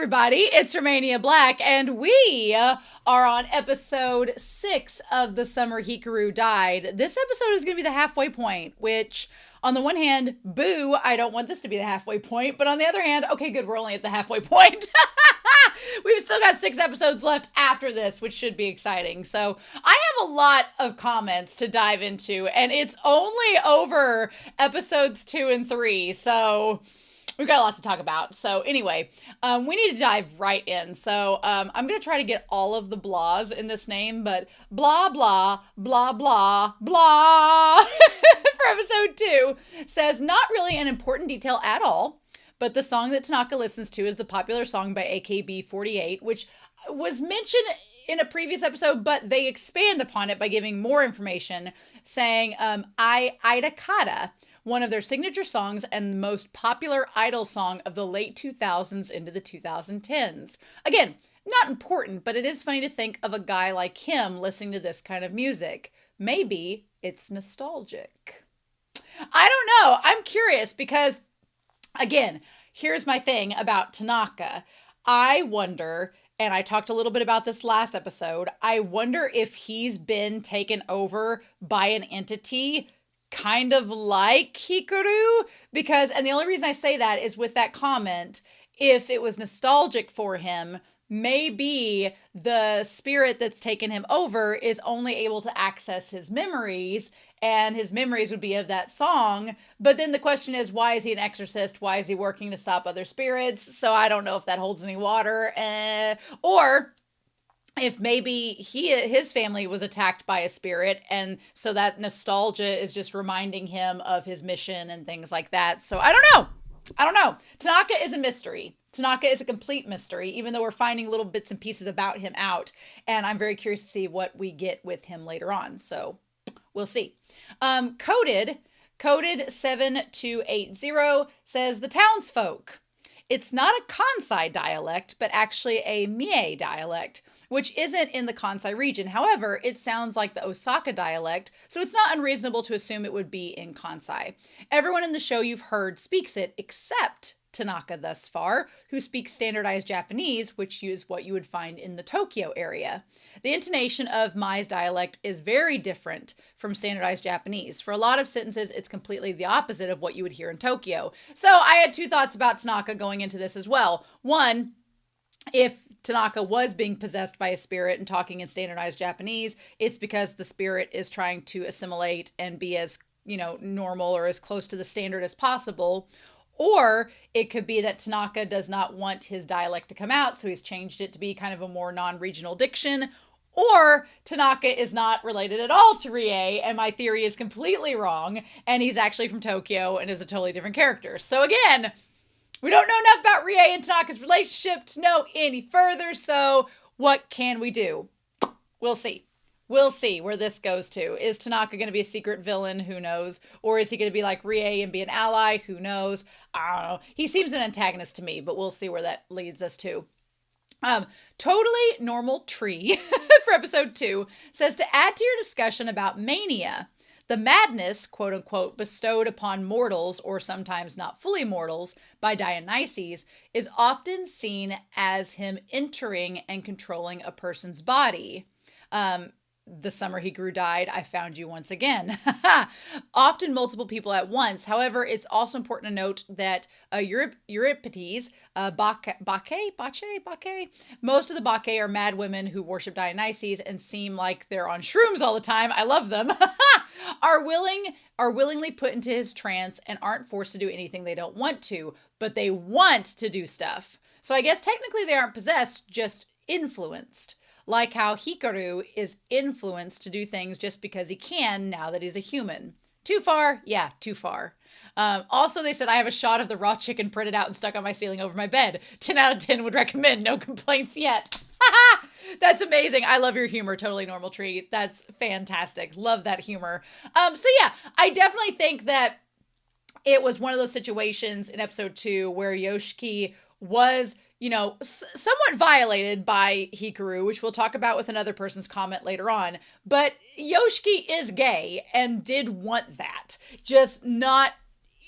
everybody, it's Romania Black, and we are on episode 6 of The Summer Hikaru Died. This episode is going to be the halfway point, which, on the one hand, boo, I don't want this to be the halfway point, but on the other hand, okay, good, we're only at the halfway point. We've still got 6 episodes left after this, which should be exciting. So I have a lot of comments to dive into, and it's only over episodes 2 and 3, so we've got a lot to talk about. So anyway, we need to dive right in. So I'm going to try to get all of the blahs in this name, but blah, blah, blah, blah, blah for episode 2 says not really an important detail at all, but the song that Tanaka listens to is the popular song by AKB48, which was mentioned in a previous episode, but they expand upon it by giving more information, saying Ida Kata, one of their signature songs and the most popular idol song of the late 2000s into the 2010s. Again, not important, but it is funny to think of a guy like him listening to this kind of music. Maybe it's nostalgic. I don't know. I'm curious because, again, here's my thing about Tanaka. I wonder, and I talked a little bit about this last episode, I wonder if he's been taken over by an entity kind of like Hikaru, because, and the only reason I say that is with that comment, if it was nostalgic for him, maybe the spirit that's taken him over is only able to access his memories, and his memories would be of that song. But then the question is, why is he an exorcist? Why is he working to stop other spirits? So I don't know if that holds any water. Or if maybe his family was attacked by a spirit, and so that nostalgia is just reminding him of his mission and things like that. So I don't know. Tanaka is a mystery. Tanaka is a complete mystery, even though we're finding little bits and pieces about him out. And I'm very curious to see what we get with him later on. So we'll see. Coded 7280 says the townsfolk. It's not a Kansai dialect, but actually a Mie dialect, which isn't in the Kansai region. However, it sounds like the Osaka dialect, so it's not unreasonable to assume it would be in Kansai. Everyone in the show you've heard speaks it, except Tanaka thus far, who speaks standardized Japanese, which is what you would find in the Tokyo area. The intonation of Mai's dialect is very different from standardized Japanese. For a lot of sentences, it's completely the opposite of what you would hear in Tokyo. So I had 2 thoughts about Tanaka going into this as well. One, if Tanaka was being possessed by a spirit and talking in standardized Japanese, it's because the spirit is trying to assimilate and be as, normal or as close to the standard as possible. Or it could be that Tanaka does not want his dialect to come out, so he's changed it to be kind of a more non-regional diction. Or Tanaka is not related at all to Rie, and my theory is completely wrong, and he's actually from Tokyo and is a totally different character. So again, we don't know enough about Rie and Tanaka's relationship to know any further, so what can we do? We'll see. We'll see where this goes to. Is Tanaka going to be a secret villain? Who knows? Or is he going to be like Rie and be an ally? Who knows? I don't know. He seems an antagonist to me, but we'll see where that leads us to. Totally Normal Tree for episode 2 says to add to your discussion about mania, the madness, quote unquote, bestowed upon mortals, or sometimes not fully mortals, by Dionysus, is often seen as him entering and controlling a person's body. The summer Hikaru died, I found you once again. Often multiple people at once. However, it's also important to note that Euripides, Bacchae, most of the Bacchae are mad women who worship Dionysus and seem like they're on shrooms all the time. I love them. are willingly put into his trance and aren't forced to do anything they don't want to, but they want to do stuff. So I guess technically they aren't possessed, just influenced. Like how Hikaru is influenced to do things just because he can now that he's a human. Too far? Yeah, too far. Also, they said I have a shot of the raw chicken printed out and stuck on my ceiling over my bed. 10 out of 10 would recommend. No complaints yet. That's amazing. I love your humor. Totally Normal Tree. That's fantastic. Love that humor. So yeah, I definitely think that it was one of those situations in episode 2 where Yoshiki was somewhat violated by Hikaru, which we'll talk about with another person's comment later on. But Yoshiki is gay and did want that, just not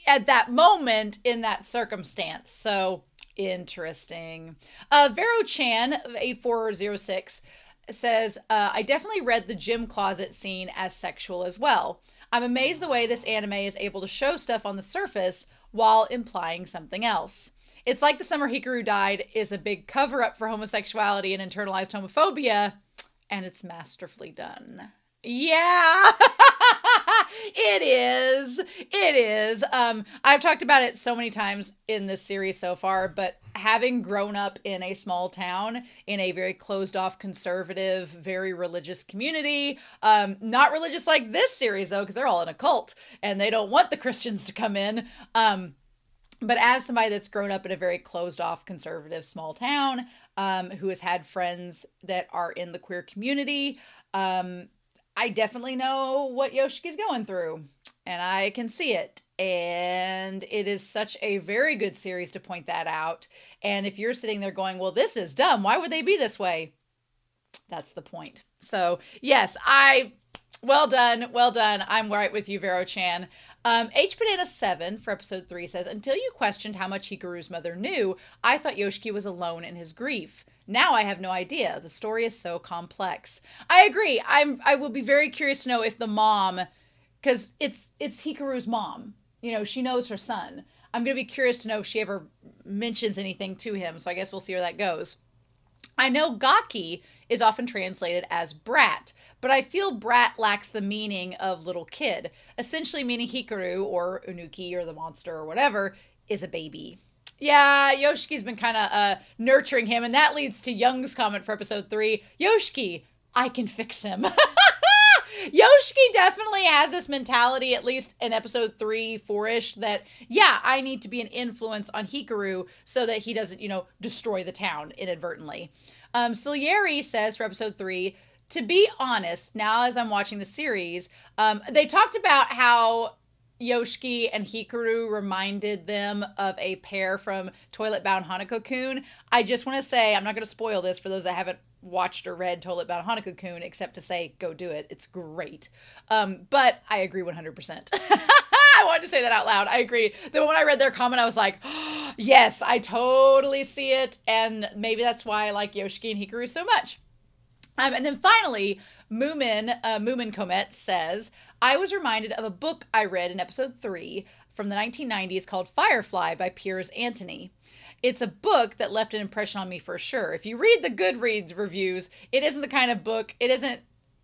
at that moment in that circumstance. So Interesting. Vero Chan of 8406 says, I definitely read the gym closet scene as sexual as well. I'm amazed the way this anime is able to show stuff on the surface while implying something else. It's like the summer Hikaru died is a big cover up for homosexuality and internalized homophobia, and it's masterfully done. Yeah, it is. It is. I've talked about it so many times in this series so far, but having grown up in a small town, in a very closed off, conservative, very religious community, not religious like this series though, because they're all in a cult and they don't want the Christians to come in. But as somebody that's grown up in a very closed off, conservative, small town, who has had friends that are in the queer community, I definitely know what Yoshiki's going through, and I can see it. And it is such a very good series to point that out. And if you're sitting there going, well, this is dumb, why would they be this way? That's the point. So, yes, well done. Well done. I'm right with you, Vero Chan. H Banana 7 for episode 3 says, until you questioned how much Hikaru's mother knew, I thought Yoshiki was alone in his grief. Now I have no idea. The story is so complex. I agree. I will be very curious to know if the mom, because it's Hikaru's mom. You know, she knows her son. I'm going to be curious to know if she ever mentions anything to him. So I guess we'll see where that goes. I know Gaki is often translated as brat, but I feel brat lacks the meaning of little kid, essentially meaning Hikaru or Unuki or the monster or whatever is a baby. Yeah, Yoshiki's been kind of nurturing him, and that leads to Young's comment for episode 3. Yoshiki, I can fix him. Yoshiki definitely has this mentality, at least in episode 3, 4-ish, that, yeah, I need to be an influence on Hikaru so that he doesn't, destroy the town inadvertently. Silieri says for episode 3, to be honest, now as I'm watching the series, they talked about how Yoshiki and Hikaru reminded them of a pair from Toilet Bound Hanako-kun. I just want to say, I'm not going to spoil this for those that haven't watched or read Toilet Bound Hanako-kun, except to say, go do it. It's great. But I agree 100%. I wanted to say that out loud. I agree. Then when I read their comment, I was like, oh, yes, I totally see it. And maybe that's why I like Yoshiki and Hikaru so much. And then finally, Moomin Comet says, I was reminded of a book I read in episode 3 from the 1990s called Firefly by Piers Anthony. It's a book that left an impression on me for sure. If you read the Goodreads reviews, it isn't the kind of book,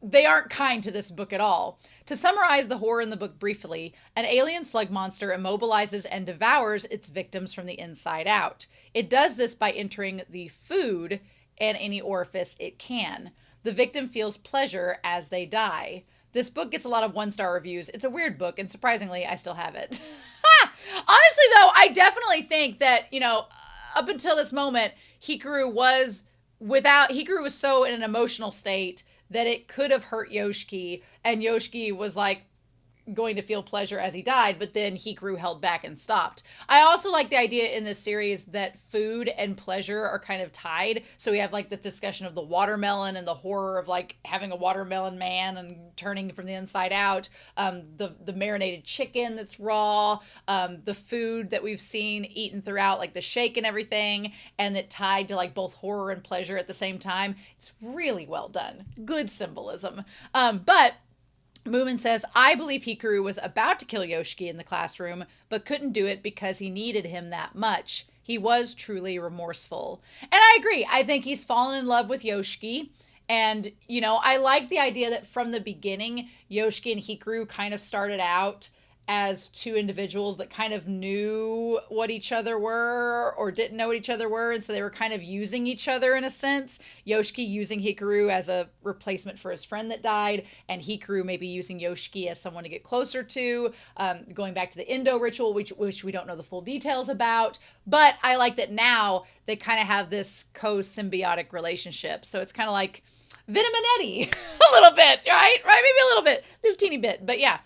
they aren't kind to this book at all. To summarize the horror in the book briefly, an alien slug monster immobilizes and devours its victims from the inside out. It does this by entering the food and any orifice it can. The victim feels pleasure as they die. This book gets a lot of 1-star reviews. It's a weird book, and surprisingly, I still have it. Honestly, though, I definitely think that, up until this moment, Hikaru was so in an emotional state that it could have hurt Yoshiki, and Yoshiki was like going to feel pleasure as he died, but then Hikaru held back and stopped. I also like the idea in this series that food and pleasure are kind of tied. So we have like the discussion of the watermelon and the horror of like having a watermelon man and turning from the inside out. The marinated chicken that's raw, the food that we've seen eaten throughout, like the shake and everything, and that tied to like both horror and pleasure at the same time. It's really well done. Good symbolism. But Moomin says, I believe Hikaru was about to kill Yoshiki in the classroom, but couldn't do it because he needed him that much. He was truly remorseful. And I agree. I think he's fallen in love with Yoshiki. And, I like the idea that from the beginning, Yoshiki and Hikaru kind of started out as two individuals that kind of knew what each other were or didn't know what each other were. And so they were kind of using each other in a sense. Yoshiki using Hikaru as a replacement for his friend that died, and Hikaru maybe using Yoshiki as someone to get closer to, going back to the Indo ritual, which we don't know the full details about. But I like that now they kind of have this co-symbiotic relationship. So it's kind of like Venom and Eddie a little bit, right? Right? Maybe a little teeny bit, but yeah.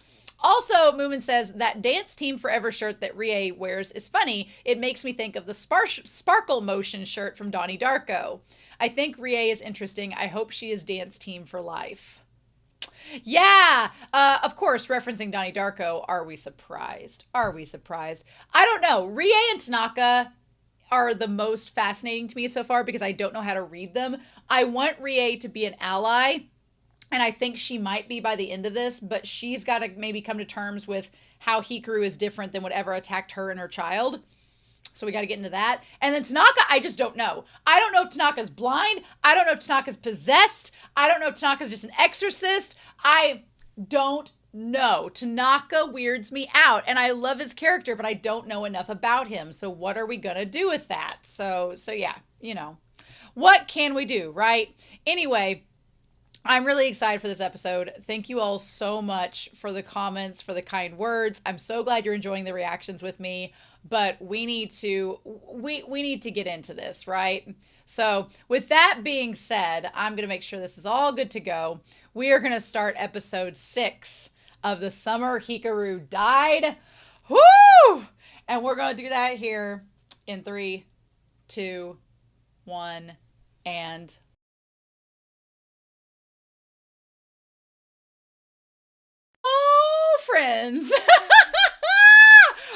Also, Moomin says, that Dance Team Forever shirt that Rie wears is funny. It makes me think of the Sparkle Motion shirt from Donnie Darko. I think Rie is interesting. I hope she is Dance Team for life. Yeah, of course, referencing Donnie Darko. Are we surprised? I don't know. Rie and Tanaka are the most fascinating to me so far because I don't know how to read them. I want Rie to be an ally, and I think she might be by the end of this, but she's got to maybe come to terms with how Hikaru is different than whatever attacked her and her child. So we got to get into that. And then Tanaka, I just don't know. I don't know if Tanaka's blind. I don't know if Tanaka's possessed. I don't know if Tanaka's just an exorcist. I don't know. Tanaka weirds me out, and I love his character, but I don't know enough about him. So what are we going to do with that? So yeah, you know, what can we do, right? Anyway, I'm really excited for this episode. Thank you all so much for the comments, for the kind words. I'm so glad you're enjoying the reactions with me, but we need to get into this, right? So with that being said, I'm going to make sure this is all good to go. We are going to start episode 6 of The Summer Hikaru Died. Woo! And we're going to do that here in 3, 2, 1, and... Oh, friends.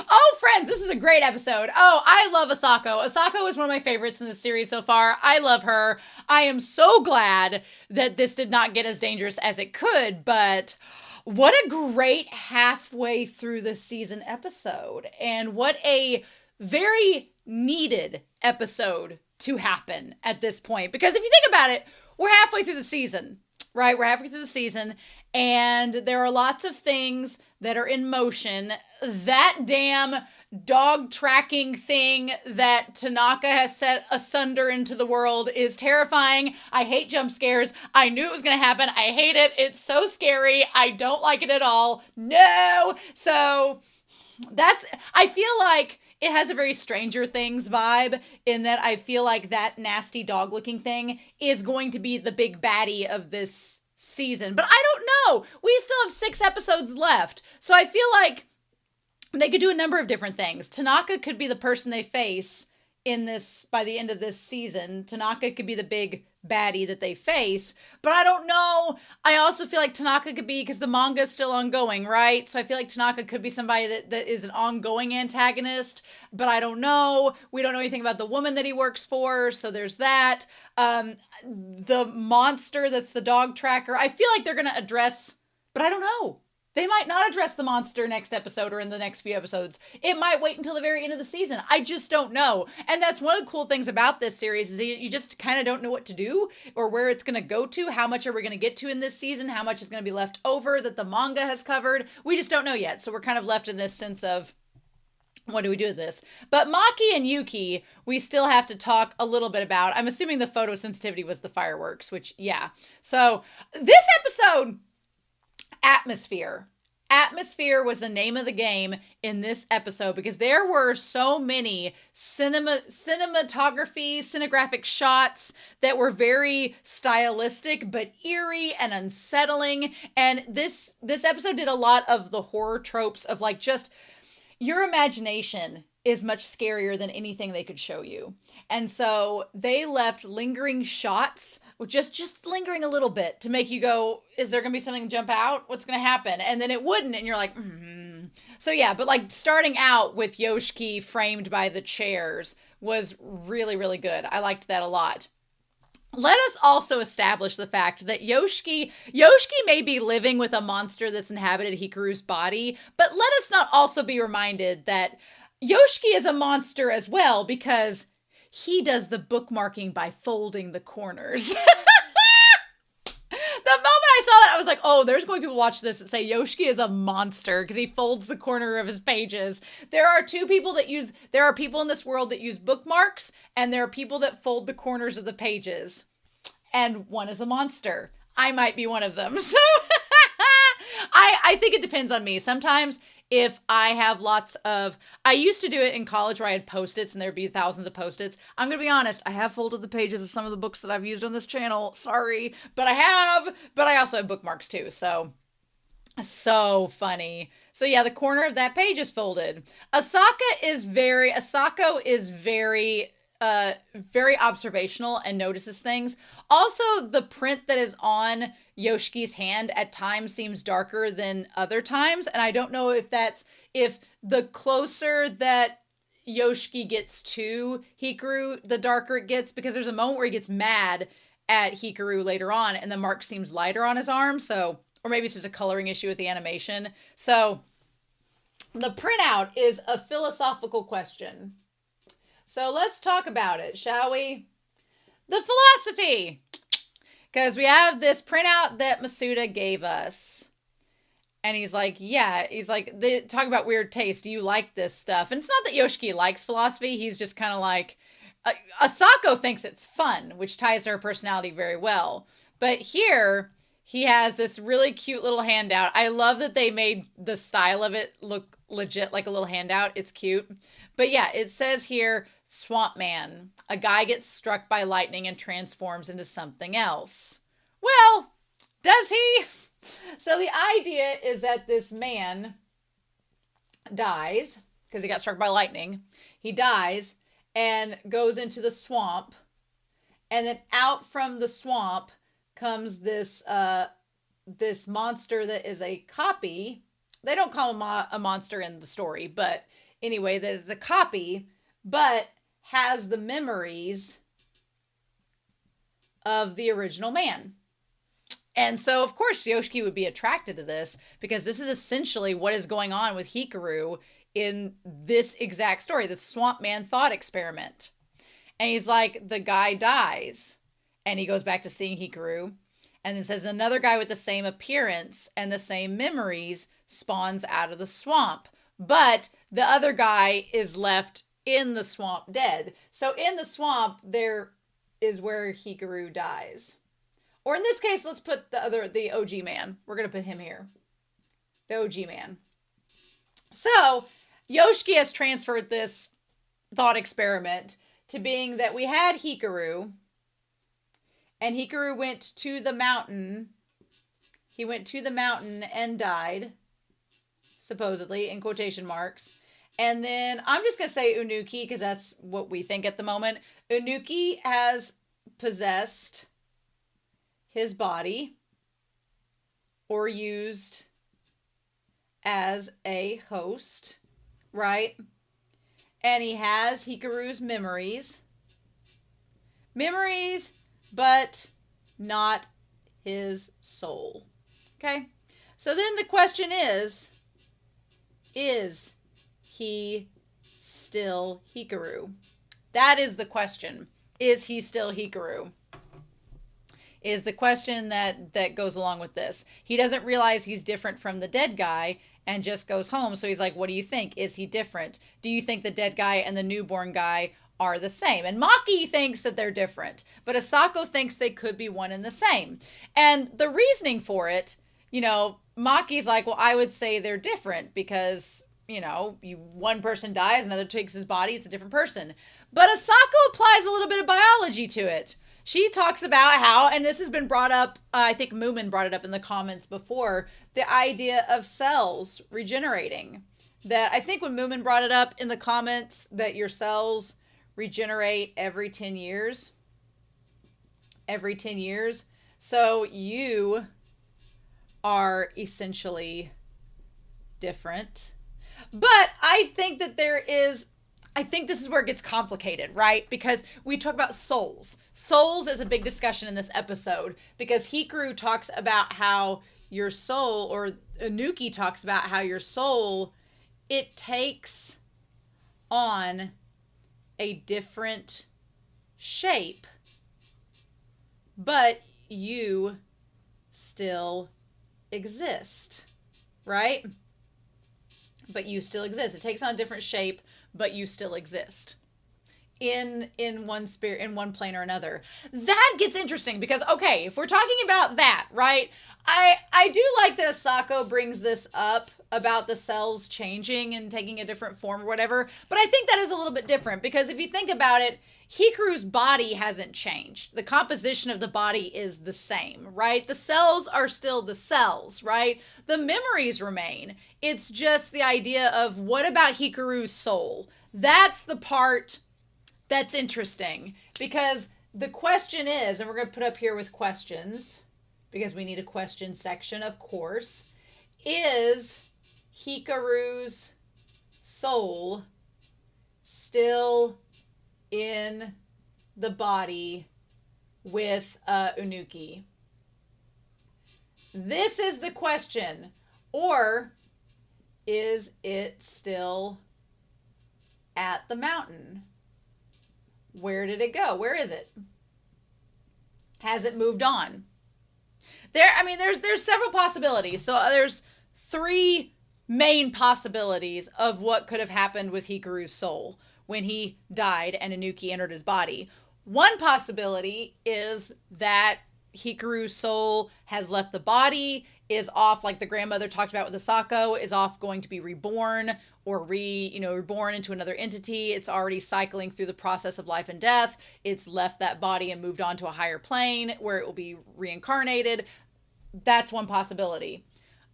Oh, friends, this is a great episode. Oh, I love Asako. Asako is one of my favorites in the series so far. I love her. I am so glad that this did not get as dangerous as it could, but what a great halfway through the season episode. And what a very needed episode to happen at this point. Because if you think about it, we're halfway through the season, right? We're halfway through the season, and there are lots of things that are in motion. That damn dog tracking thing that Tanaka has set asunder into the world is terrifying. I hate jump scares. I knew it was going to happen. I hate it. It's so scary. I don't like it at all. No. So I feel like it has a very Stranger Things vibe in that I feel like that nasty dog looking thing is going to be the big baddie of this season. But I don't know. We still have 6 episodes left. So I feel like they could do a number of different things. Tanaka could be the person they face in this by the end of this season. Tanaka could be the big baddie that they face. But I don't know. I also feel like Tanaka could be, because the manga is still ongoing, right? So I feel like Tanaka could be somebody that is an ongoing antagonist. But I don't know. We don't know anything about the woman that he works for. So there's that. The monster that's the dog tracker. I feel like they're going to address, but I don't know. They might not address the monster next episode or in the next few episodes. It might wait until the very end of the season. I just don't know. And that's one of the cool things about this series is you just kind of don't know what to do or where it's going to go to. How much are we going to get to in this season? How much is going to be left over that the manga has covered? We just don't know yet. So we're kind of left in this sense of, what do we do with this? But Maki and Yuki, we still have to talk a little bit about. I'm assuming the photosensitivity was the fireworks, which, yeah. So this episode... Atmosphere. Atmosphere was the name of the game in this episode because there were so many cinematography, cinegraphic shots that were very stylistic but eerie and unsettling. And this episode did a lot of the horror tropes of like just your imagination is much scarier than anything they could show you. And so they left lingering shots, just lingering a little bit to make you go, is there going to be something jump out? What's going to happen? And then it wouldn't. And you're like, So yeah, but like starting out with Yoshiki framed by the chairs was really, really good. I liked that a lot. Let us also establish the fact that Yoshiki may be living with a monster that's inhabited Hikaru's body, but let us not also be reminded that Yoshiki is a monster as well because he does the bookmarking by folding the corners. The moment I saw that, I was like, oh, there's going to be people watch this that say Yoshiki is a monster because he folds the corner of his pages. There are people in this world that use bookmarks, and there are people that fold the corners of the pages. And one is a monster. I might be one of them. So I think it depends on me. Sometimes if I have I used to do it in college where I had Post-its and there'd be thousands of Post-its. I'm going to be honest, I have folded the pages of some of the books that I've used on this channel. Sorry, but I also have bookmarks too. So funny. So yeah, the corner of that page is folded. Asako is very very observational and notices things. Also, the print that is on Yoshiki's hand at times seems darker than other times. And I don't know if the closer that Yoshiki gets to Hikaru, the darker it gets, because there's a moment where he gets mad at Hikaru later on, and the mark seems lighter on his arm, so, or maybe it's just a coloring issue with the animation. So the printout is a philosophical question. So let's talk about it, shall we? The philosophy! Because we have this printout that Masuda gave us. And he's like, yeah, he's like, they talk about weird taste. Do you like this stuff? And it's not that Yoshiki likes philosophy. He's just kind of like, Asako thinks it's fun, which ties to her personality very well. But here, he has this really cute little handout. I love that they made the style of it look legit like a little handout. It's cute. But yeah, it says here, Swamp Man. A guy gets struck by lightning and transforms into something else. Well, does he? So the idea is that this man dies because he got struck by lightning. He dies and goes into the swamp. And then out from the swamp comes this this monster that is a copy. They don't call him a monster in the story, but anyway, that is a copy, but has the memories of the original man. And so, of course, Yoshiki would be attracted to this because this is essentially what is going on with Hikaru in this exact story, the Swamp Man thought experiment. And he's like, the guy dies. And he goes back to seeing Hikaru. And then says another guy with the same appearance and the same memories spawns out of the swamp. But the other guy is left in the swamp dead. So in the swamp, there is where Hikaru dies. Or in this case, let's put the OG man. We're going to put him here. The OG man. So Yoshiki has transferred this thought experiment to being that we had Hikaru. And Hikaru went to the mountain. He went to the mountain and died. Supposedly, in quotation marks. And then I'm just going to say Unuki because that's what we think at the moment. Unuki has possessed his body or used as a host, right? And he has Hikaru's memories. Memories, but not his soul. Okay? So then the question is he still Hikaru? That is the question. Is he still Hikaru? Is the question that goes along with this. He doesn't realize he's different from the dead guy and just goes home. So he's like, what do you think? Is he different? Do you think the dead guy and the newborn guy are the same? And Maki thinks that they're different, but Asako thinks they could be one and the same. And the reasoning for it, you know, Maki's like, well, I would say they're different because, you know, one person dies, another takes his body, it's a different person. But Asako applies a little bit of biology to it. She talks about how, and this has been brought up, I think Moomin brought it up in the comments before, the idea of cells regenerating. That I think when Moomin brought it up in the comments that your cells regenerate every 10 years. Every 10 years. So you are essentially different. But I think that I think this is where it gets complicated, right? Because we talk about souls. Souls is a big discussion in this episode because Hikaru talks about how your soul, or Anuki talks about how your soul, it takes on a different shape, but you still exist, right? But you still exist. It takes on a different shape, but you still exist in one spirit, in one plane or another. That gets interesting because, okay, if we're talking about that, right, I do like that Asako brings this up about the cells changing and taking a different form or whatever, but I think that is a little bit different because if you think about it, Hikaru's body hasn't changed. The composition of the body is the same, right? The cells are still the cells, right? The memories remain. It's just the idea of what about Hikaru's soul? That's the part that's interesting because the question is, and we're going to put up here with questions because we need a question section, of course, is Hikaru's soul still in the body with Unuki? This is the question. Or is it still at the mountain? Where did it go? Where is it? Has it moved on? There's several possibilities. So there's 3 main possibilities of what could have happened with Hikaru's soul when he died and Unuki entered his body. One possibility is that Hikaru's soul has left the body, is off, like the grandmother talked about with Asako, is off going to be reborn or reborn into another entity. It's already cycling through the process of life and death. It's left that body and moved on to a higher plane where it will be reincarnated. That's one possibility.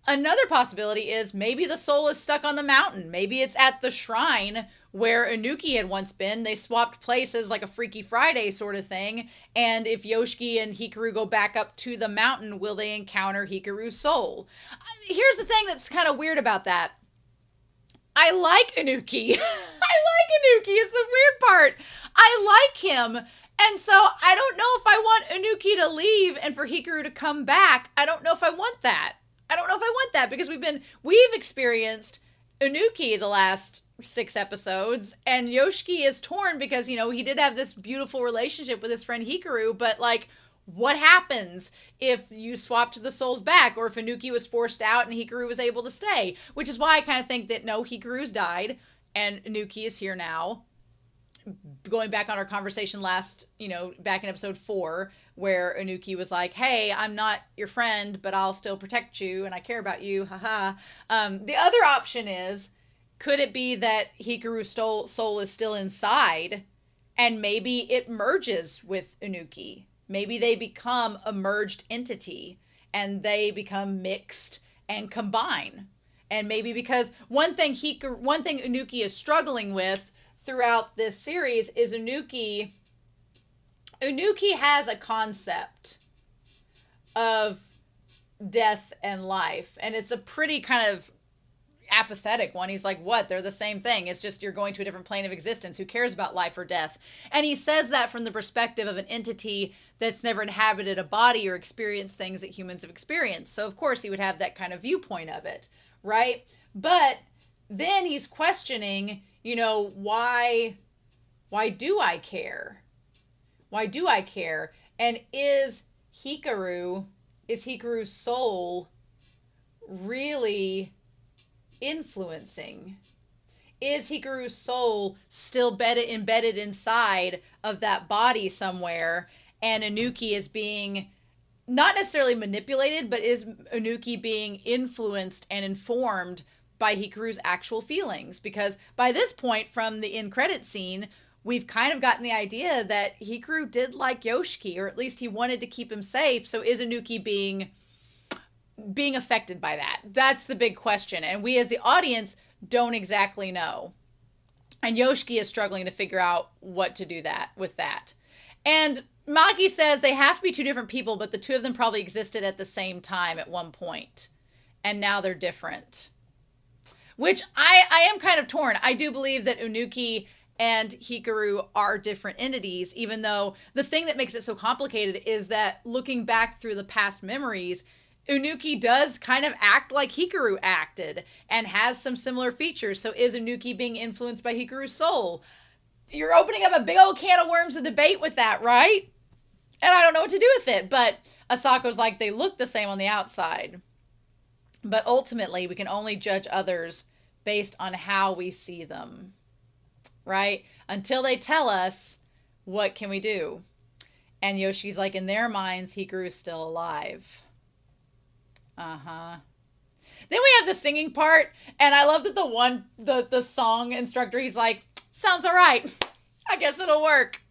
Another possibility is maybe the soul is stuck on the mountain. Maybe it's at the shrine where Unuki had once been. They swapped places like a Freaky Friday sort of thing. And if Yoshiki and Hikaru go back up to the mountain, will they encounter Hikaru's soul? Here's the thing that's kind of weird about that. I like Unuki. I like Unuki. It's the weird part. I like him. And so I don't know if I want Unuki to leave and for Hikaru to come back. I don't know if I want that. Because we've experienced Unuki the last 6 episodes, and Yoshiki is torn because, he did have this beautiful relationship with his friend Hikaru, but like, what happens if you swapped the souls back, or if Unuki was forced out and Hikaru was able to stay? Which is why I kind of think that no, Hikaru's died and Unuki is here now. Going back on our conversation back in episode 4, where Unuki was like, hey, I'm not your friend, but I'll still protect you and I care about you, haha. The other option is, could it be that Hikaru's soul is still inside and maybe it merges with Unuki? Maybe they become a merged entity and they become mixed and combine. And maybe because one thing Unuki is struggling with throughout this series is Unuki has a concept of death and life, and it's a pretty kind of apathetic one. He's like, what? They're the same thing. It's just you're going to a different plane of existence. Who cares about life or death? And he says that from the perspective of an entity that's never inhabited a body or experienced things that humans have experienced. So of course he would have that kind of viewpoint of it, right? But then he's questioning, why do I care? Why do I care? And is Hikaru's soul really influencing? Is Hikaru's soul still embedded inside of that body somewhere, and Unuki is being not necessarily manipulated, but is Unuki being influenced and informed by Hikaru's actual feelings? Because by this point from the end credit scene, we've kind of gotten the idea that Hikaru did like Yoshiki, or at least he wanted to keep him safe. So is Unuki being affected by that? That's the big question. And we as the audience don't exactly know. And Yoshiki is struggling to figure out what to do with that. And Maki says they have to be 2 different people, but the 2 of them probably existed at the same time at one point. And now they're different. Which I am kind of torn. I do believe that Unuki and Hikaru are different entities, even though the thing that makes it so complicated is that looking back through the past memories, Unuki does kind of act like Hikaru acted and has some similar features. So is Unuki being influenced by Hikaru's soul? You're opening up a big old can of worms of debate with that, right? And I don't know what to do with it. But Asako's like, they look the same on the outside. But ultimately, we can only judge others based on how we see them, right? Until they tell us, what can we do? And Yoshi's like, in their minds, Hikaru is still alive. Uh-huh. Then we have the singing part, and I love that the song instructor, he's like, sounds all right. I guess it'll work.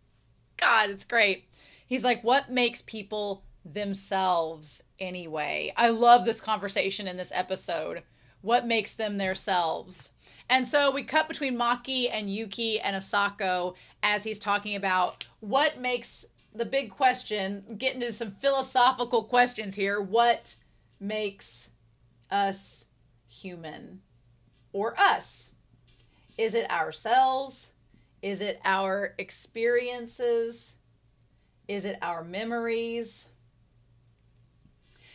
God, it's great. He's like, what makes people themselves anyway? I love this conversation in this episode. What makes them themselves? And so we cut between Maki and Yuki and Asako as he's talking about what makes the big question, getting into some philosophical questions here. What makes us human? Or us? Is it ourselves? Is it our experiences? Is it our memories?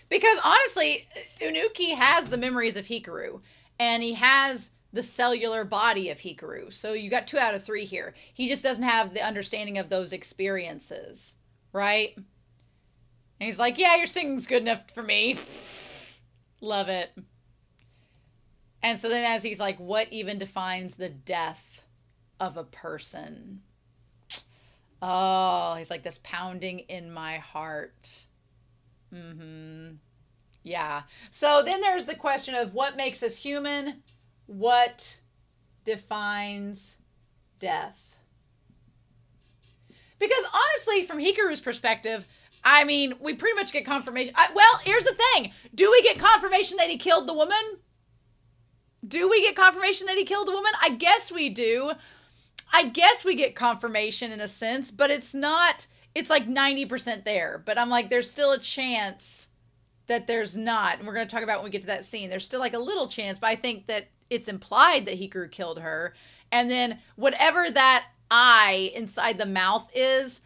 Because honestly, Unuki has the memories of Hikaru, and he has the cellular body of Hikaru. So you got 2 out of 3 here. He just doesn't have the understanding of those experiences, right? And he's like, yeah, your singing's good enough for me. Love it. And so then as he's like, what even defines the death of a person? Oh, he's like, this pounding in my heart. Yeah. So then there's the question of what makes us human? What defines death? Because honestly, from Hikaru's perspective, I mean, we pretty much get confirmation. Well, here's the thing. Do we get confirmation that he killed the woman? Do we get confirmation that he killed the woman? I guess we do. I guess we get confirmation in a sense, but it's not, it's like 90% there. But I'm like, there's still a chance that there's not. And we're going to talk about when we get to that scene. There's still like a little chance, but I think that it's implied that Hikaru killed her. And then whatever that eye inside the mouth is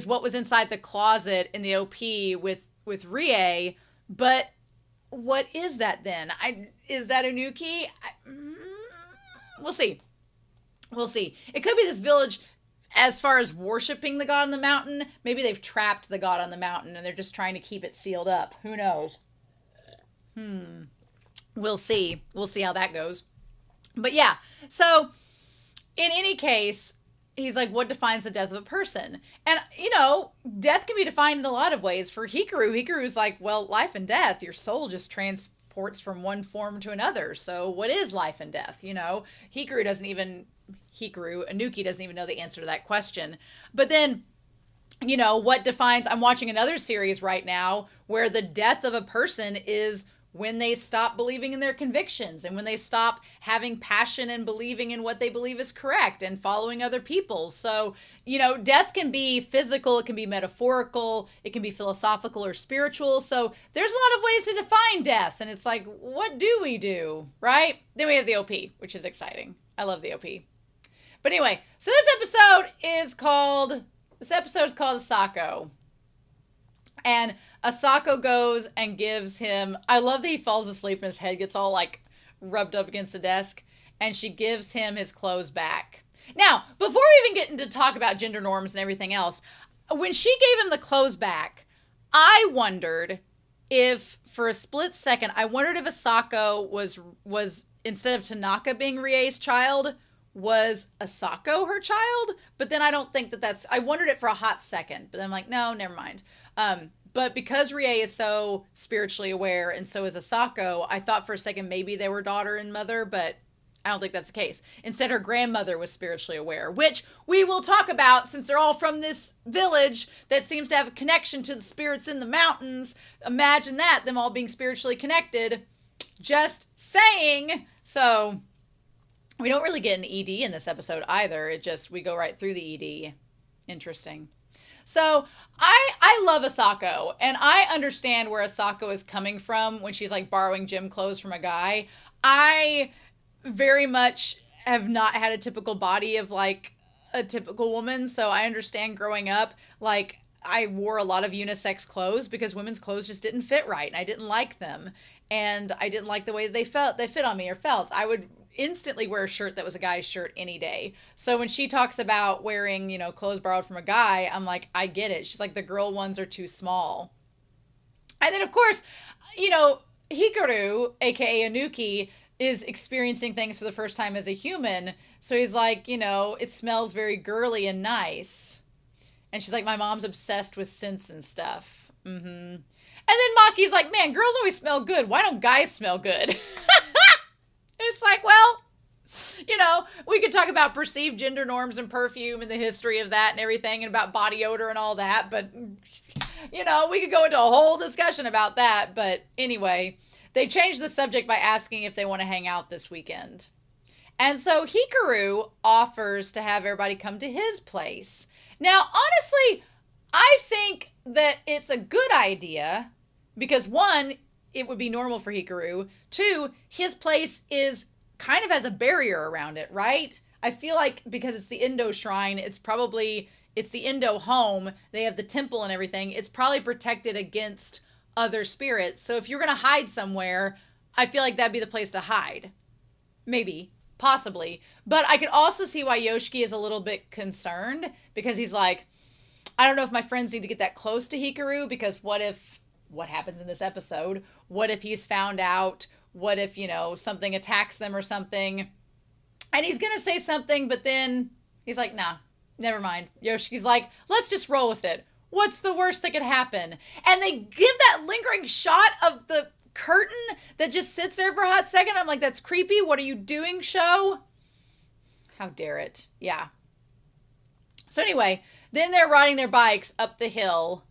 what was inside the closet in the OP with Rie. But what is that then? Is that Unuki? We'll see. We'll see. It could be this village as far as worshiping the god on the mountain. Maybe they've trapped the god on the mountain and they're just trying to keep it sealed up. Who knows? We'll see. We'll see how that goes. But yeah, so in any case, he's like, what defines the death of a person? And, you know, death can be defined in a lot of ways. For Hikaru's like, well, life and death, your soul just transports from one form to another. So what is life and death? You know, Unuki doesn't even know the answer to that question. But then, you know, what defines, I'm watching another series right now where the death of a person is when they stop believing in their convictions and when they stop having passion and believing in what they believe is correct and following other people. So, you know, death can be physical, it can be metaphorical, it can be philosophical or spiritual. So there's a lot of ways to define death. And it's like, what do we do? Right? Then we have the OP, which is exciting. I love the OP. But anyway, so this episode is called Asako. And Asako goes and gives him, I love that he falls asleep and his head gets all like rubbed up against the desk. And she gives him his clothes back. Now, before we even get into talk about gender norms and everything else, when she gave him the clothes back, I wondered if, for a split second, I wondered if Asako was instead of Tanaka being Rie's child, was Asako her child? But then I don't think I wondered it for a hot second, but then I'm like, no, never mind. But because Rie is so spiritually aware and so is Asako, I thought for a second maybe they were daughter and mother, but I don't think that's the case. Instead, her grandmother was spiritually aware, which we will talk about since they're all from this village that seems to have a connection to the spirits in the mountains. Imagine that, them all being spiritually connected. Just saying. So we don't really get an ED in this episode either. We go right through the ED. Interesting. So I love Asako, and I understand where Asako is coming from when she's like borrowing gym clothes from a guy. I very much have not had a typical body of like a typical woman, so I understand growing up, like I wore a lot of unisex clothes because women's clothes just didn't fit right, and I didn't like them, and I didn't like the way they fit on me or felt. I would instantly wear a shirt that was a guy's shirt any day. So when she talks about wearing, you know, clothes borrowed from a guy, I'm like, I get it. She's like, the girl ones are too small. And then of course, you know, Hikaru, aka Unuki, is experiencing things for the first time as a human. So he's like, you know, it smells very girly and nice. And she's like, my mom's obsessed with scents and stuff. And then Maki's like, man, girls always smell good. Why don't guys smell good? It's like, well, you know, we could talk about perceived gender norms and perfume and the history of that and everything and about body odor and all that. But, you know, we could go into a whole discussion about that. But anyway, they changed the subject by asking if they want to hang out this weekend. And so Hikaru offers to have everybody come to his place. Now, honestly, I think that it's a good idea because, one, it would be normal for Hikaru. Two, his place is kind of has a barrier around it, right? I feel like because it's the Indo shrine, it's the Indo home. They have the temple and everything. It's probably protected against other spirits. So if you're going to hide somewhere, I feel like that'd be the place to hide. Maybe, possibly. But I could also see why Yoshiki is a little bit concerned, because he's like, I don't know if my friends need to get that close to Hikaru, because what happens in this episode? What if he's found out? What if, something attacks them or something? And he's going to say something, but then he's like, nah, never mind. Yoshiki's like, let's just roll with it. What's the worst that could happen? And they give that lingering shot of the curtain that just sits there for a hot second. I'm like, that's creepy. What are you doing, show? How dare it? Yeah. So anyway, then they're riding their bikes up the hill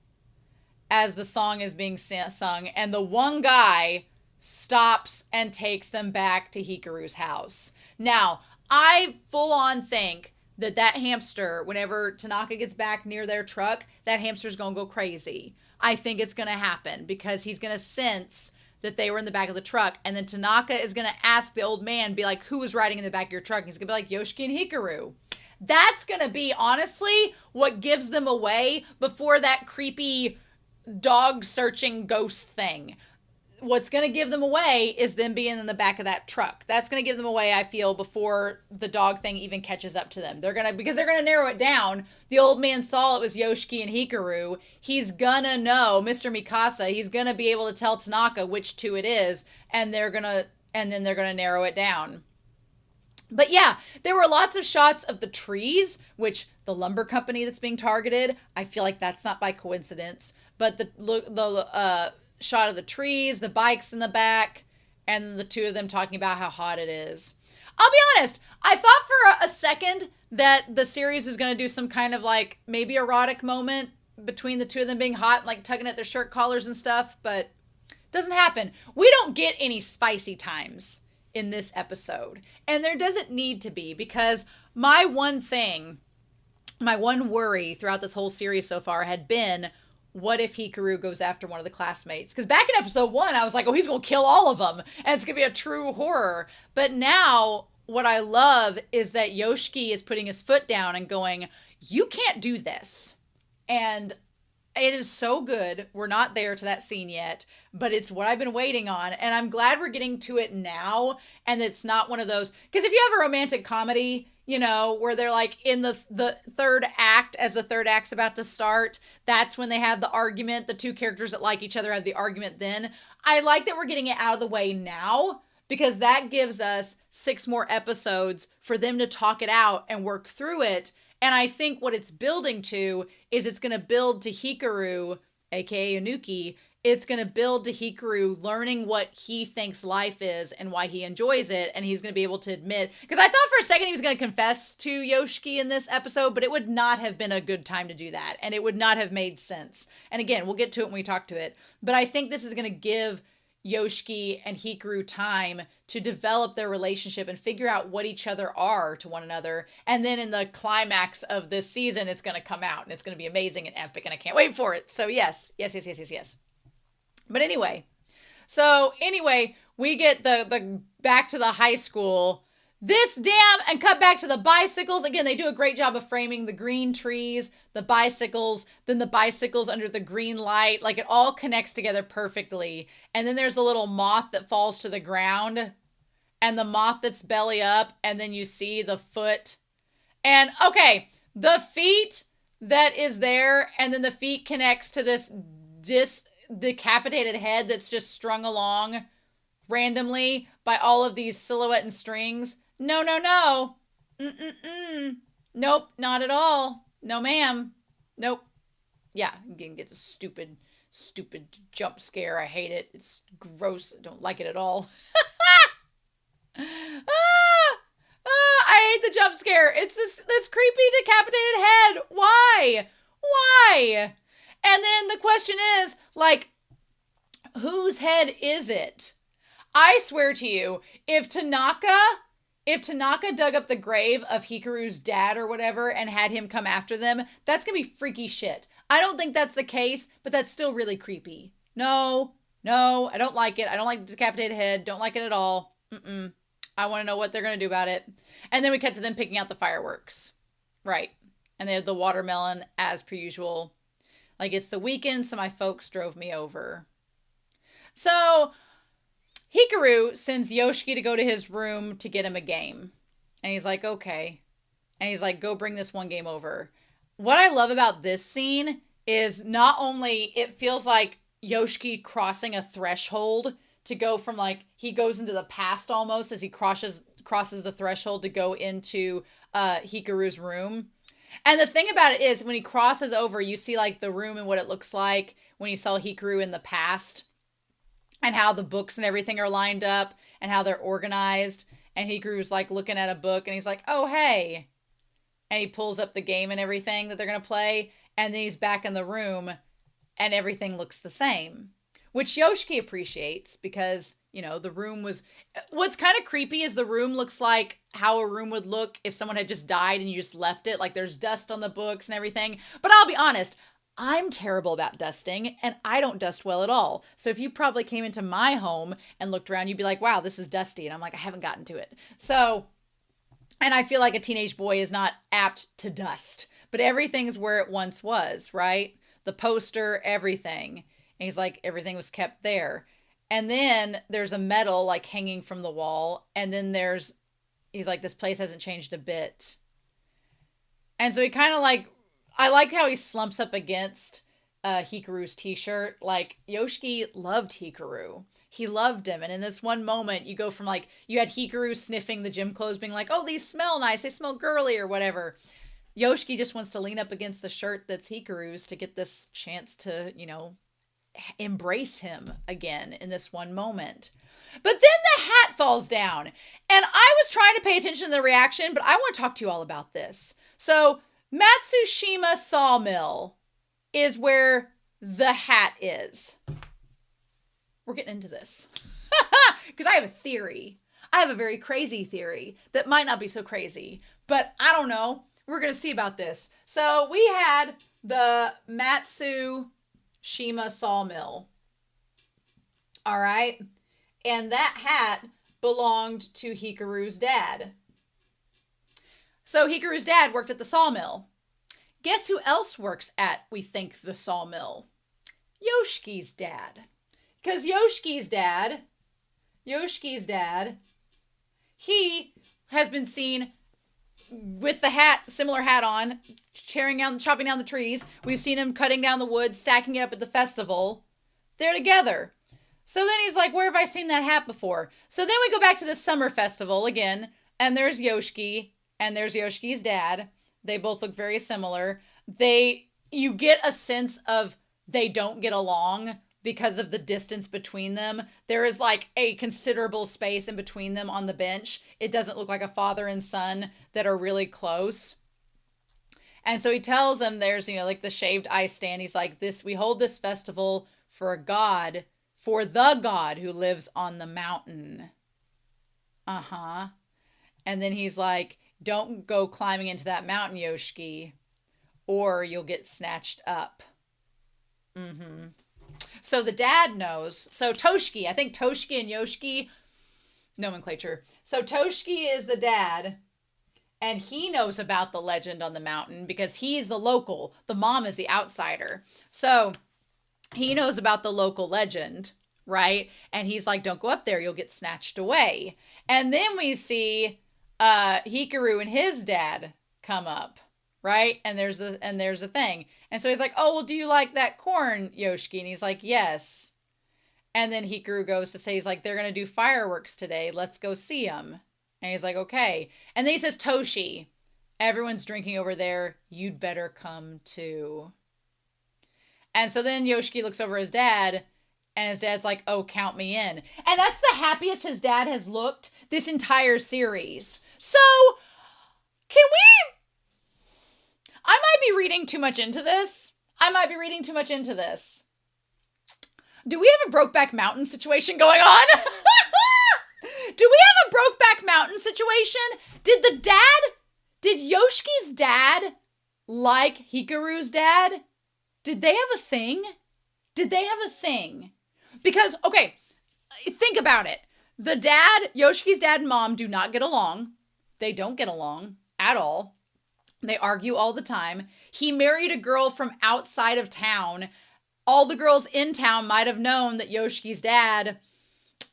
as the song is being sung. And the one guy stops and takes them back to Hikaru's house. Now, I full on think that hamster, whenever Tanaka gets back near their truck, that hamster's going to go crazy. I think it's going to happen because he's going to sense that they were in the back of the truck. And then Tanaka is going to ask the old man, be like, who was riding in the back of your truck? And he's going to be like, Yoshiki and Hikaru. That's going to be, honestly, what gives them away before that creepy dog searching ghost thing. What's going to give them away is them being in the back of that truck. That's going to give them away, I feel, before the dog thing even catches up to them. Because they're going to narrow it down. The old man saw it was Yoshiki and Hikaru. He's going to know, Mr. Mikasa, he's going to be able to tell Tanaka which two it is, and then they're going to narrow it down. But yeah, there were lots of shots of the trees, which the lumber company that's being targeted, I feel like that's not by coincidence. But the shot of the trees, the bikes in the back, and the two of them talking about how hot it is. I'll be honest, I thought for a second that the series was going to do some kind of like maybe erotic moment between the two of them being hot, like tugging at their shirt collars and stuff, but it doesn't happen. We don't get any spicy times in this episode, and there doesn't need to be, because my one worry throughout this whole series so far had been, what if Hikaru goes after one of the classmates? Because back in episode 1, I was like, oh, he's going to kill all of them, and it's going to be a true horror. But now, what I love is that Yoshiki is putting his foot down and going, you can't do this. And it is so good. We're not there to that scene yet, but it's what I've been waiting on, and I'm glad we're getting to it now, and it's not one of those, because if you have a romantic comedy, where they're like in the third act, as the third act's about to start, that's when they have the argument. The two characters that like each other have the argument then. I like that we're getting it out of the way now, because that gives us 6 more episodes for them to talk it out and work through it. And I think what it's building to is it's going to build to Hikaru, aka Anuki. It's going to build to Hikaru learning what he thinks life is and why he enjoys it. And he's going to be able to admit, because I thought for a second he was going to confess to Yoshiki in this episode, but it would not have been a good time to do that. And it would not have made sense. And again, we'll get to it when we talk to it. But I think this is going to give Yoshiki and Hikaru time to develop their relationship and figure out what each other are to one another. And then in the climax of this season, it's going to come out and it's going to be amazing and epic, and I can't wait for it. So yes. But anyway, we get the back to the high school. And cut back to the bicycles. Again, they do a great job of framing the green trees, the bicycles, then the bicycles under the green light. Like, it all connects together perfectly. And then there's a little moth that falls to the ground, and the moth that's belly up, and then you see the foot. And okay, the feet that is there, and then the feet connects to this decapitated head that's just strung along randomly by all of these silhouette and strings. No. Nope, not at all. No, ma'am. Nope. Yeah, again, gets a stupid jump scare. I hate it. It's gross. I don't like it at all. I hate the jump scare. It's this creepy decapitated head. Why? And then the question is, like, whose head is it? I swear to you, if Tanaka dug up the grave of Hikaru's dad or whatever and had him come after them, that's going to be freaky shit. I don't think that's the case, but that's still really creepy. No, I don't like it. I don't like the decapitated head. Don't like it at all. I want to know what they're going to do about it. And then we cut to them picking out the fireworks. Right. And they have the watermelon as per usual. Like, it's the weekend, so my folks drove me over. So Hikaru sends Yoshiki to go to his room to get him a game. And he's like, okay. And he's like, go bring this one game over. What I love about this scene is not only it feels like Yoshiki crossing a threshold to go from, like, he goes into the past almost as he crosses the threshold to go into Hikaru's room. And the thing about it is when he crosses over, you see, like, the room and what it looks like when you saw Hikaru in the past and how the books and everything are lined up and how they're organized. And Hikaru's, like, looking at a book and he's like, oh, hey. And he pulls up the game and everything that they're going to play. And then he's back in the room and everything looks the same, which Yoshiki appreciates because, you know, the room was... What's kind of creepy is the room looks like how a room would look if someone had just died and you just left it. Like, there's dust on the books and everything. But I'll be honest, I'm terrible about dusting and I don't dust well at all. So if you probably came into my home and looked around, you'd be like, wow, this is dusty. And I'm like, I haven't gotten to it. So, and I feel like a teenage boy is not apt to dust. But everything's where it once was, right? The poster, everything. And he's like, everything was kept there. And then there's a medal, like, hanging from the wall. And then he's like, this place hasn't changed a bit. And so he kind of, like, I like how he slumps up against Hikaru's t-shirt. Like, Yoshiki loved Hikaru. He loved him. And in this one moment, you go from, like, you had Hikaru sniffing the gym clothes, being like, oh, these smell nice. They smell girly or whatever. Yoshiki just wants to lean up against the shirt that's Hikaru's to get this chance to, you know, embrace him again in this one moment. But then the hat falls down. And I was trying to pay attention to the reaction, but I want to talk to you all about this. So Matsushima Sawmill is where the hat is. We're getting into this. Because I have a theory. I have a very crazy theory that might not be so crazy. But I don't know. We're going to see about this. So we had the Matsushima Sawmill. All right. And that hat belonged to Hikaru's dad. So Hikaru's dad worked at the sawmill. Guess who else works at, we think, the sawmill? Yoshiki's dad. Because Yoshiki's dad, he has been seen with the hat, similar hat on, chopping down the trees. We've seen him cutting down the wood, stacking it up at the festival. They're together. So then he's like, where have I seen that hat before? So then we go back to the summer festival again, and there's Yoshiki, and there's Yoshiki's dad. They both look very similar. You get a sense of they don't get along because of the distance between them. There is like a considerable space in between them on the bench. It doesn't look like a father and son that are really close. And so he tells them there's, like the shaved ice stand. He's like, we hold this festival for a god, for the god who lives on the mountain. Uh-huh. And then he's like, don't go climbing into that mountain, Yoshiki, or you'll get snatched up. Mm-hmm. So the dad knows. So Toshiki, I think Toshiki and Yoshiki, nomenclature. So Toshiki is the dad, and he knows about the legend on the mountain because he's the local. The mom is the outsider. So he knows about the local legend, right? And he's like, don't go up there. You'll get snatched away. And then we see Hikaru and his dad come up, right? And there's a thing. And so he's like, oh, well, do you like that corn, Yoshiki? And he's like, yes. And then Hikaru goes to say, he's like, they're going to do fireworks today. Let's go see them. And he's like, okay. And then he says, Toshi, everyone's drinking over there. You'd better come too. And so then Yoshiki looks over his dad, and his dad's like, oh, count me in. And that's the happiest his dad has looked this entire series. So, can we... I might be reading too much into this. Do we have a Brokeback Mountain situation going on? Do we have a Brokeback Mountain situation? Did Yoshiki's dad like Hikaru's dad? Did they have a thing? Because, okay, think about it. The dad, Yoshiki's dad and mom do not get along. They don't get along at all. They argue all the time. He married a girl from outside of town. All the girls in town might have known that Yoshiki's dad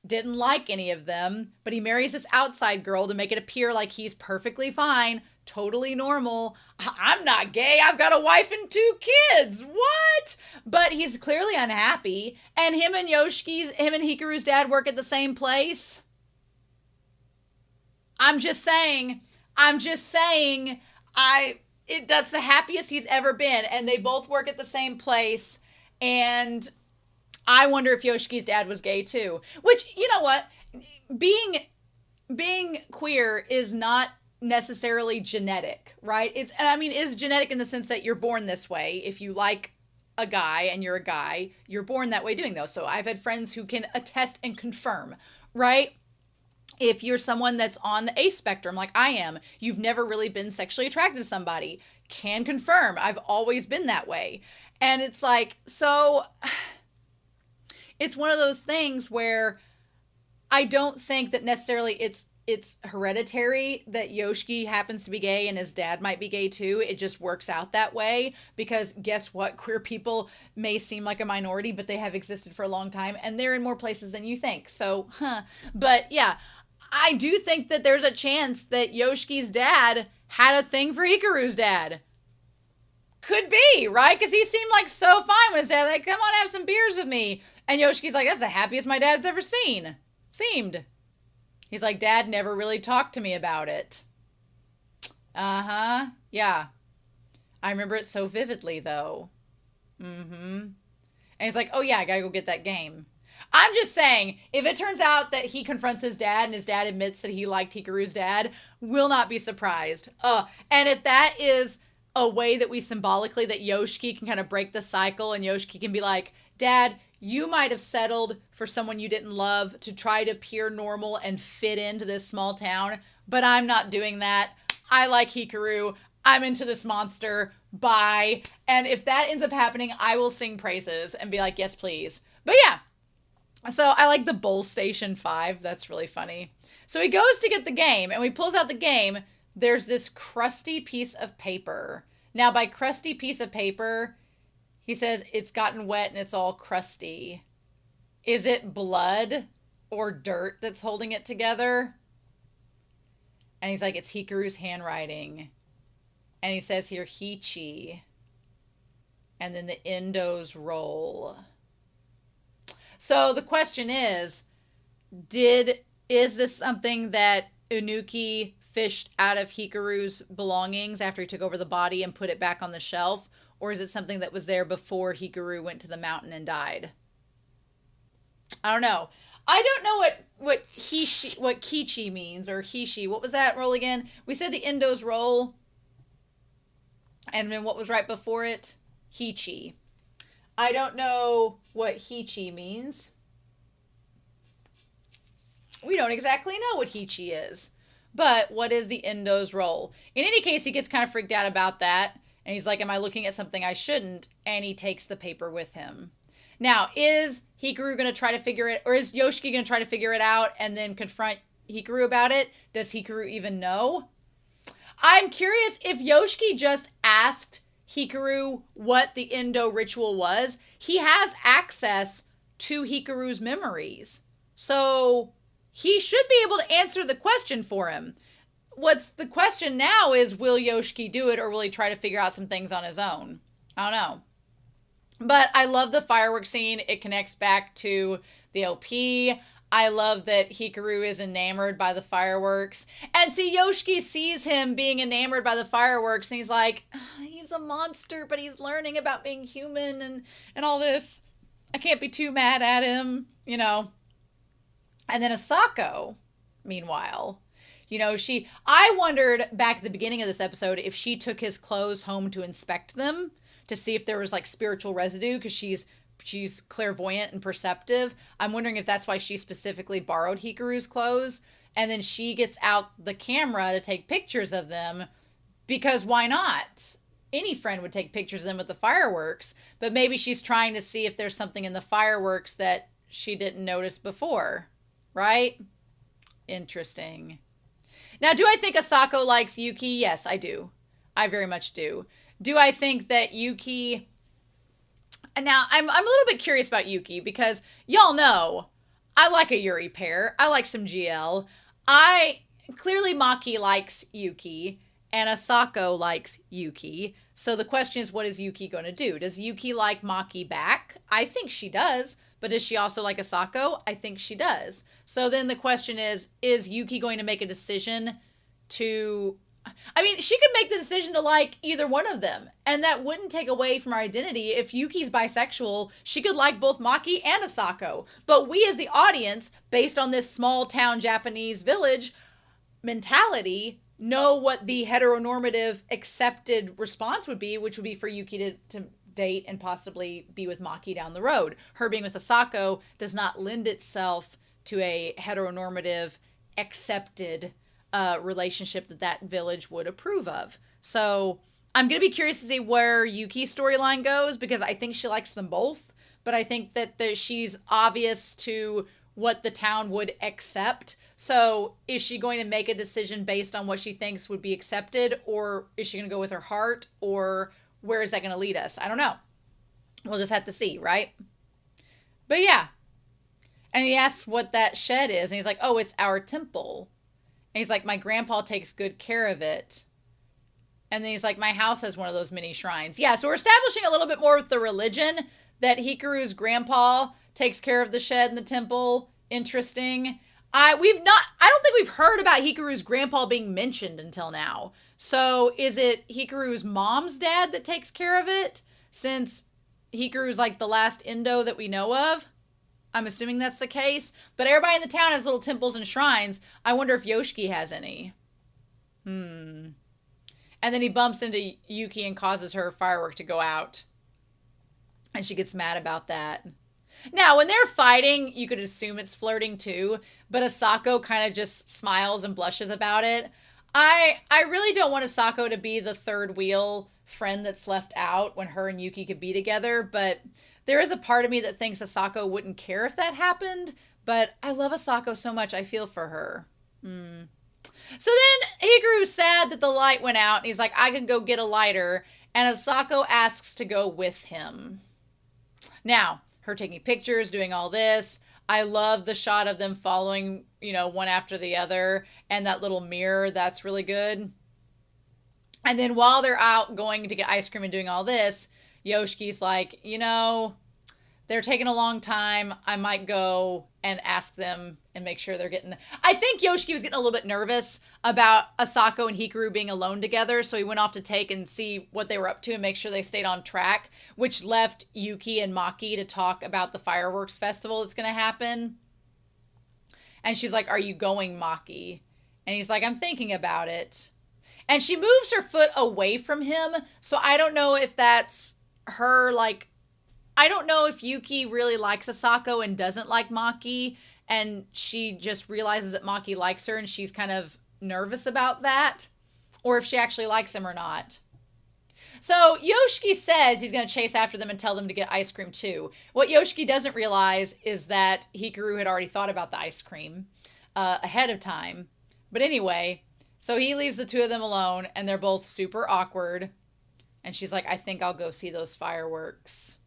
didn't like any of them, but he marries this outside girl to make it appear like he's perfectly fine, totally normal. I'm not gay. I've got a wife and 2 kids. What? But he's clearly unhappy. And him and Hikaru's dad work at the same place. I'm just saying, that's the happiest he's ever been. And they both work at the same place. And I wonder if Yoshiki's dad was gay too. Which, you know what? Being queer is not necessarily genetic, right? It's genetic in the sense that you're born this way. If you like a guy and you're a guy, you're born that way doing those. So I've had friends who can attest and confirm, right? If you're someone that's on the A spectrum like I am, you've never really been sexually attracted to somebody, can confirm. I've always been that way. And it's like, so it's one of those things where I don't think that necessarily it's hereditary that Yoshiki happens to be gay and his dad might be gay too. It just works out that way because guess what? Queer people may seem like a minority, but they have existed for a long time and they're in more places than you think. So, But yeah, I do think that there's a chance that Yoshiki's dad had a thing for Hikaru's dad. Could be, right? Because he seemed like so fine with his dad. Like, come on, have some beers with me. And Yoshiki's like, that's the happiest my dad's ever seemed. He's like, Dad never really talked to me about it. Uh-huh. Yeah. I remember it so vividly, though. Mm-hmm. And he's like, oh, yeah, I gotta go get that game. I'm just saying, if it turns out that he confronts his dad and his dad admits that he liked Hikaru's dad, will not be surprised. And if that is a way that we symbolically, that Yoshiki can kind of break the cycle and Yoshiki can be like, Dad, you might have settled for someone you didn't love to try to appear normal and fit into this small town, but I'm not doing that. I like Hikaru. I'm into this monster. Bye. And if that ends up happening, I will sing praises and be like, yes, please. But yeah. So I like the Bull Station 5. That's really funny. So he goes to get the game and when he pulls out the game, there's this crusty piece of paper. Now by crusty piece of paper, he says it's gotten wet and it's all crusty. Is it blood or dirt that's holding it together? And he's like, it's Hikaru's handwriting. And he says here, Hichi. And then the endos roll. So the question is this something that Inuki fished out of Hikaru's belongings after he took over the body and put it back on the shelf? Or is it something that was there before Hikaru went to the mountain and died? I don't know. I don't know what Kichi means or Hishi. What was that roll again? We said the endos roll. And then what was right before it? Hichi. I don't know what Hichi means. We don't exactly know what Hichi is. But what is the endos roll? In any case, he gets kind of freaked out about that. And he's like, am I looking at something I shouldn't? And he takes the paper with him. Now, is Hikaru going to try to figure it, or is Yoshiki going to try to figure it out and then confront Hikaru about it? Does Hikaru even know? I'm curious if Yoshiki just asked Hikaru what the endo ritual was. He has access to Hikaru's memories. So he should be able to answer the question for him. What's the question now is, will Yoshiki do it or will he try to figure out some things on his own? I don't know. But I love the fireworks scene. It connects back to the LP. I love that Hikaru is enamored by the fireworks. And see, Yoshiki sees him being enamored by the fireworks and he's like, he's a monster, but he's learning about being human and all this. I can't be too mad at him, you know. And then Asako, meanwhile, you know, I wondered back at the beginning of this episode if she took his clothes home to inspect them to see if there was like spiritual residue because she's clairvoyant and perceptive. I'm wondering if that's why she specifically borrowed Hikaru's clothes. And then she gets out the camera to take pictures of them because why not? Any friend would take pictures of them with the fireworks, but maybe she's trying to see if there's something in the fireworks that she didn't notice before, right? Interesting. Now, do I think Asako likes Yuki? Yes, I do. I very much do. Do I think that Yuki... Now, I'm a little bit curious about Yuki because y'all know I like a Yuri pair. I like some GL. Clearly Maki likes Yuki and Asako likes Yuki. So the question is, what is Yuki going to do? Does Yuki like Maki back? I think she does. But does she also like Asako? I think she does. So then the question is Yuki going to make a decision to... I mean, she could make the decision to like either one of them. And that wouldn't take away from our identity. If Yuki's bisexual, she could like both Maki and Asako. But we as the audience, based on this small town Japanese village mentality, know what the heteronormative accepted response would be, which would be for Yuki to date and possibly be with Maki down the road. Her being with Asako does not lend itself to a heteronormative accepted relationship that village would approve of. So I'm going to be curious to see where Yuki's storyline goes because I think she likes them both, but I think that she's obvious to what the town would accept. So is she going to make a decision based on what she thinks would be accepted, or is she going to go with her heart, or where is that going to lead us? I don't know. We'll just have to see, right? But yeah. And he asks what that shed is, and he's like, oh, it's our temple. And he's like, my grandpa takes good care of it. And then he's like, my house has one of those mini shrines. Yeah, so we're establishing a little bit more with the religion, that Hikaru's grandpa takes care of the shed and the temple. Interesting. I don't think we've heard about Hikaru's grandpa being mentioned until now. So is it Hikaru's mom's dad that takes care of it? Since Hikaru's like the last Indo that we know of? I'm assuming that's the case. But everybody in the town has little temples and shrines. I wonder if Yoshiki has any. And then he bumps into Yuki and causes her firework to go out. And she gets mad about that. Now, when they're fighting, you could assume it's flirting too. But Asako kind of just smiles and blushes about it. I really don't want Asako to be the third wheel friend that's left out when her and Yuki could be together. But there is a part of me that thinks Asako wouldn't care if that happened. But I love Asako so much. I feel for her. So then Hikaru's sad that the light went out. And he's like, I can go get a lighter. And Asako asks to go with him. Now, her taking pictures, doing all this. I love the shot of them following, one after the other. And that little mirror, that's really good. And then while they're out going to get ice cream and doing all this, Yoshiki's like, they're taking a long time. I might go and ask them and make sure they're getting... I think Yoshiki was getting a little bit nervous about Asako and Hikaru being alone together. So he went off to take and see what they were up to and make sure they stayed on track, which left Yuki and Maki to talk about the fireworks festival that's going to happen. And she's like, are you going, Maki? And he's like, I'm thinking about it. And she moves her foot away from him. So I don't know if that's her, I don't know if Yuki really likes Asako and doesn't like Maki, and she just realizes that Maki likes her and she's kind of nervous about that, or if she actually likes him or not. So Yoshiki says he's going to chase after them and tell them to get ice cream too. What Yoshiki doesn't realize is that Hikaru had already thought about the ice cream ahead of time. But anyway, so he leaves the two of them alone, and they're both super awkward. And she's like, I think I'll go see those fireworks.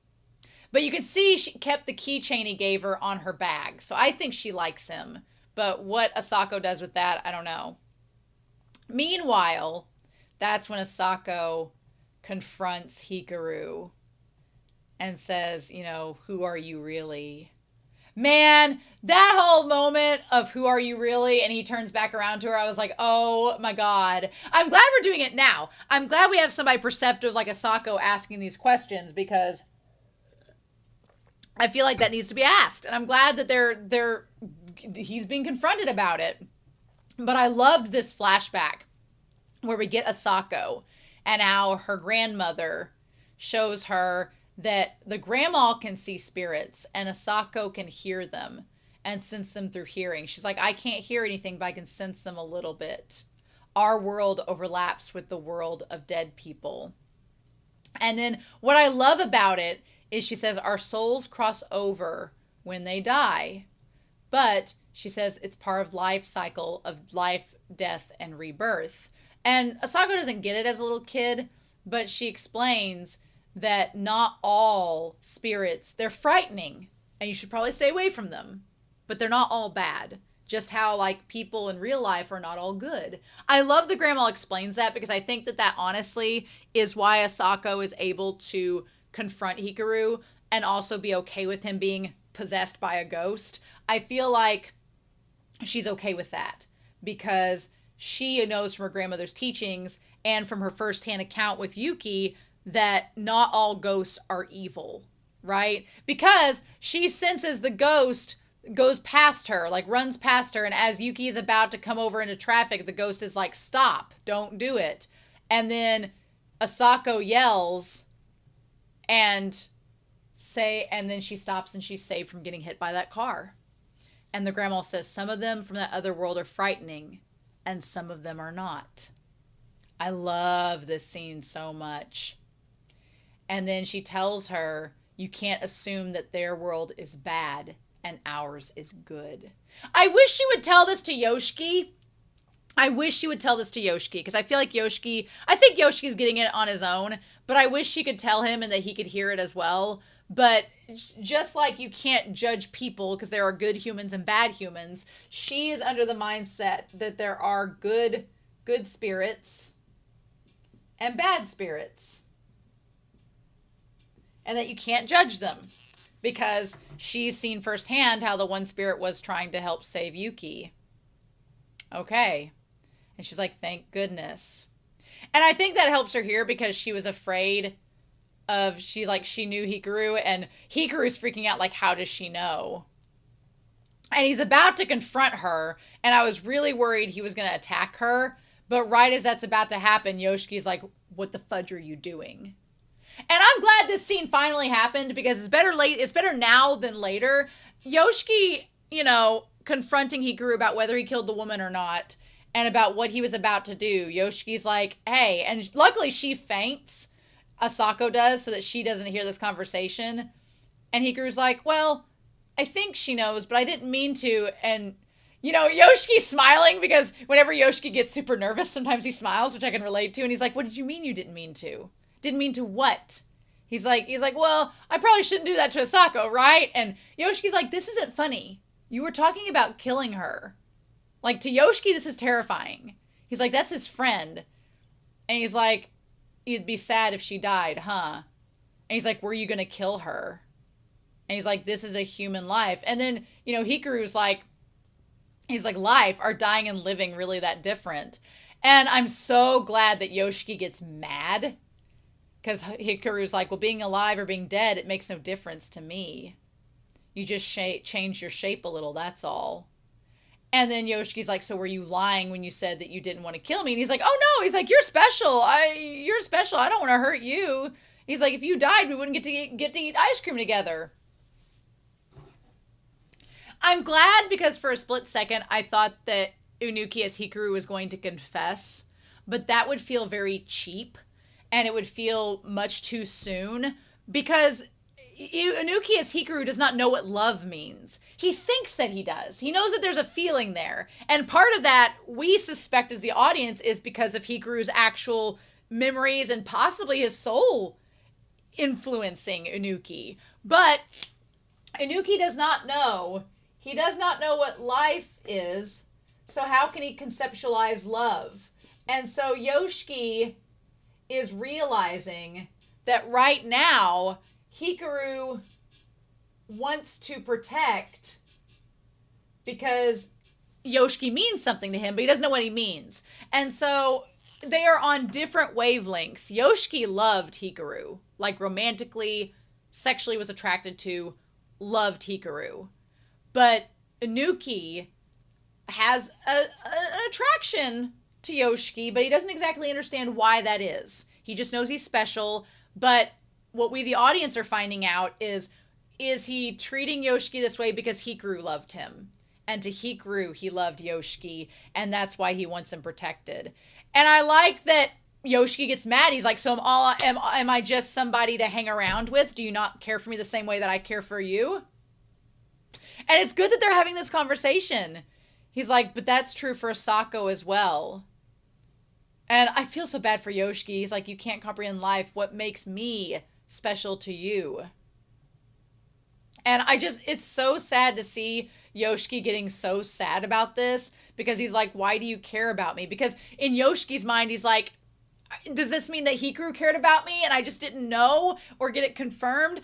But you can see she kept the keychain he gave her on her bag. So I think she likes him. But what Asako does with that, I don't know. Meanwhile, that's when Asako confronts Hikaru and says, who are you really? Man, that whole moment of who are you really? And he turns back around to her. I was like, oh my God. I'm glad we're doing it now. I'm glad we have somebody perceptive like Asako asking these questions, because I feel like that needs to be asked. And I'm glad that he's being confronted about it. But I loved this flashback where we get Asako and how her grandmother shows her that the grandma can see spirits and Asako can hear them and sense them through hearing. She's like, I can't hear anything, but I can sense them a little bit. Our world overlaps with the world of dead people. And then what I love about it is she says, our souls cross over when they die. But she says it's part of life cycle of life, death, and rebirth. And Asako doesn't get it as a little kid, but she explains that not all spirits, they're frightening, and you should probably stay away from them, but they're not all bad. Just how, like, people in real life are not all good. I love the grandma explains that, because I think that that honestly is why Asako is able to confront Hikaru and also be okay with him being possessed by a ghost. I feel like she's okay with that because she knows from her grandmother's teachings and from her firsthand account with Yuki that not all ghosts are evil, right? Because she senses the ghost goes past her, like runs past her, and as Yuki is about to come over into traffic, the ghost is like, stop, don't do it. And then Asako yells and then she stops and she's saved from getting hit by that car. And the grandma says some of them from that other world are frightening and some of them are not. I love this scene so much. And then she tells her, you can't assume that their world is bad and ours is good. I wish she would tell this to Yoshiki. Because I feel like I think Yoshiki's getting it on his own, but I wish she could tell him and that he could hear it as well. But just like you can't judge people because there are good humans and bad humans, she is under the mindset that there are good spirits and bad spirits. And that you can't judge them because she's seen firsthand how the one spirit was trying to help save Yuki. Okay. And she's like, thank goodness. And I think that helps her here because she was afraid of, she knew Hikaru and Hikaru's freaking out like, how does she know? And he's about to confront her and I was really worried he was going to attack her. But right as that's about to happen, Yoshiki's like, what the fudge are you doing? And I'm glad this scene finally happened because it's better now than later. Yoshiki, confronting Hikaru about whether he killed the woman or not and about what he was about to do. Yoshiki's like, hey, and luckily she faints. Asako does so that she doesn't hear this conversation. And Hikaru's like, well, I think she knows, but I didn't mean to. And, Yoshiki's smiling because whenever Yoshiki gets super nervous, sometimes he smiles, which I can relate to. And he's like, what did you mean you didn't mean to? Didn't mean to what? He's like, well, I probably shouldn't do that to Asako, right? And Yoshiki's like, this isn't funny. You were talking about killing her. Like, to Yoshiki, this is terrifying. He's like, that's his friend. And he's like, it'd be sad if she died, huh? And he's like, were you going to kill her? And he's like, this is a human life. And then, Hikaru's like, he's like, life, are dying and living really that different? And I'm so glad that Yoshiki gets mad. Because Hikaru's like, well, being alive or being dead, it makes no difference to me. You just change your shape a little, that's all. And then Yoshiki's like, so were you lying when you said that you didn't want to kill me? And he's like, oh no. He's like, you're special. You're special. I don't want to hurt you. He's like, if you died, we wouldn't get to eat ice cream together. I'm glad because for a split second, I thought that Unuki as Hikaru was going to confess. But that would feel very cheap. And it would feel much too soon because Unuki as Hikaru does not know what love means. He thinks that he does. He knows that there's a feeling there. And part of that, we suspect as the audience, is because of Hikaru's actual memories and possibly his soul influencing Unuki. But Unuki does not know. He does not know what life is. So how can he conceptualize love? And so Yoshiki is realizing that right now, Hikaru wants to protect because Yoshiki means something to him, but he doesn't know what he means. And so they are on different wavelengths. Yoshiki loved Hikaru, like romantically, sexually was attracted to, loved Hikaru. But Unuki has an attraction to Yoshiki, but he doesn't exactly understand why that is. He just knows he's special, but what we, the audience, are finding out is he treating Yoshiki this way because Hikaru loved him? And to Hikaru, he loved Yoshiki, and that's why he wants him protected. And I like that Yoshiki gets mad. He's like, so am I just somebody to hang around with? Do you not care for me the same way that I care for you? And it's good that they're having this conversation. He's like, but that's true for Asako as well. And I feel so bad for Yoshiki. He's like, you can't comprehend life. What makes me special to you? And it's so sad to see Yoshiki getting so sad about this, because he's like, why do you care about me? Because in Yoshiki's mind, he's like, does this mean that Hikaru cared about me and I just didn't know or get it confirmed?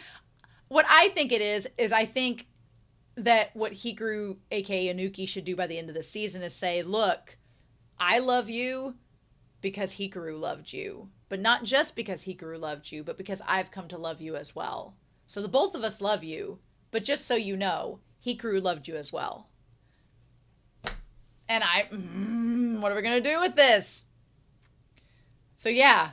What I think it is I think that what Hikaru, aka Inuki, should do by the end of the season is say, look, I love you because Hikaru loved you. But not just because Hikaru loved you, but because I've come to love you as well. So the both of us love you, but just so you know, Hikaru loved you as well. And what are we going to do with this? So yeah.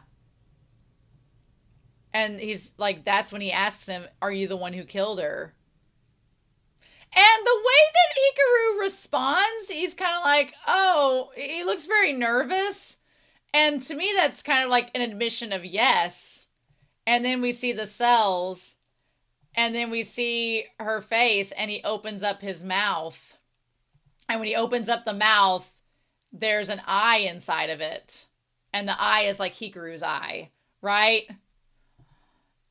And he's like, that's when he asks him, are you the one who killed her? And the way that Hikaru responds, he's kind of like, oh, he looks very nervous. And to me, that's kind of like an admission of yes. And then we see the cells. And then we see her face, and he opens up his mouth. And when he opens up the mouth, there's an eye inside of it. And the eye is like Hikaru's eye, right?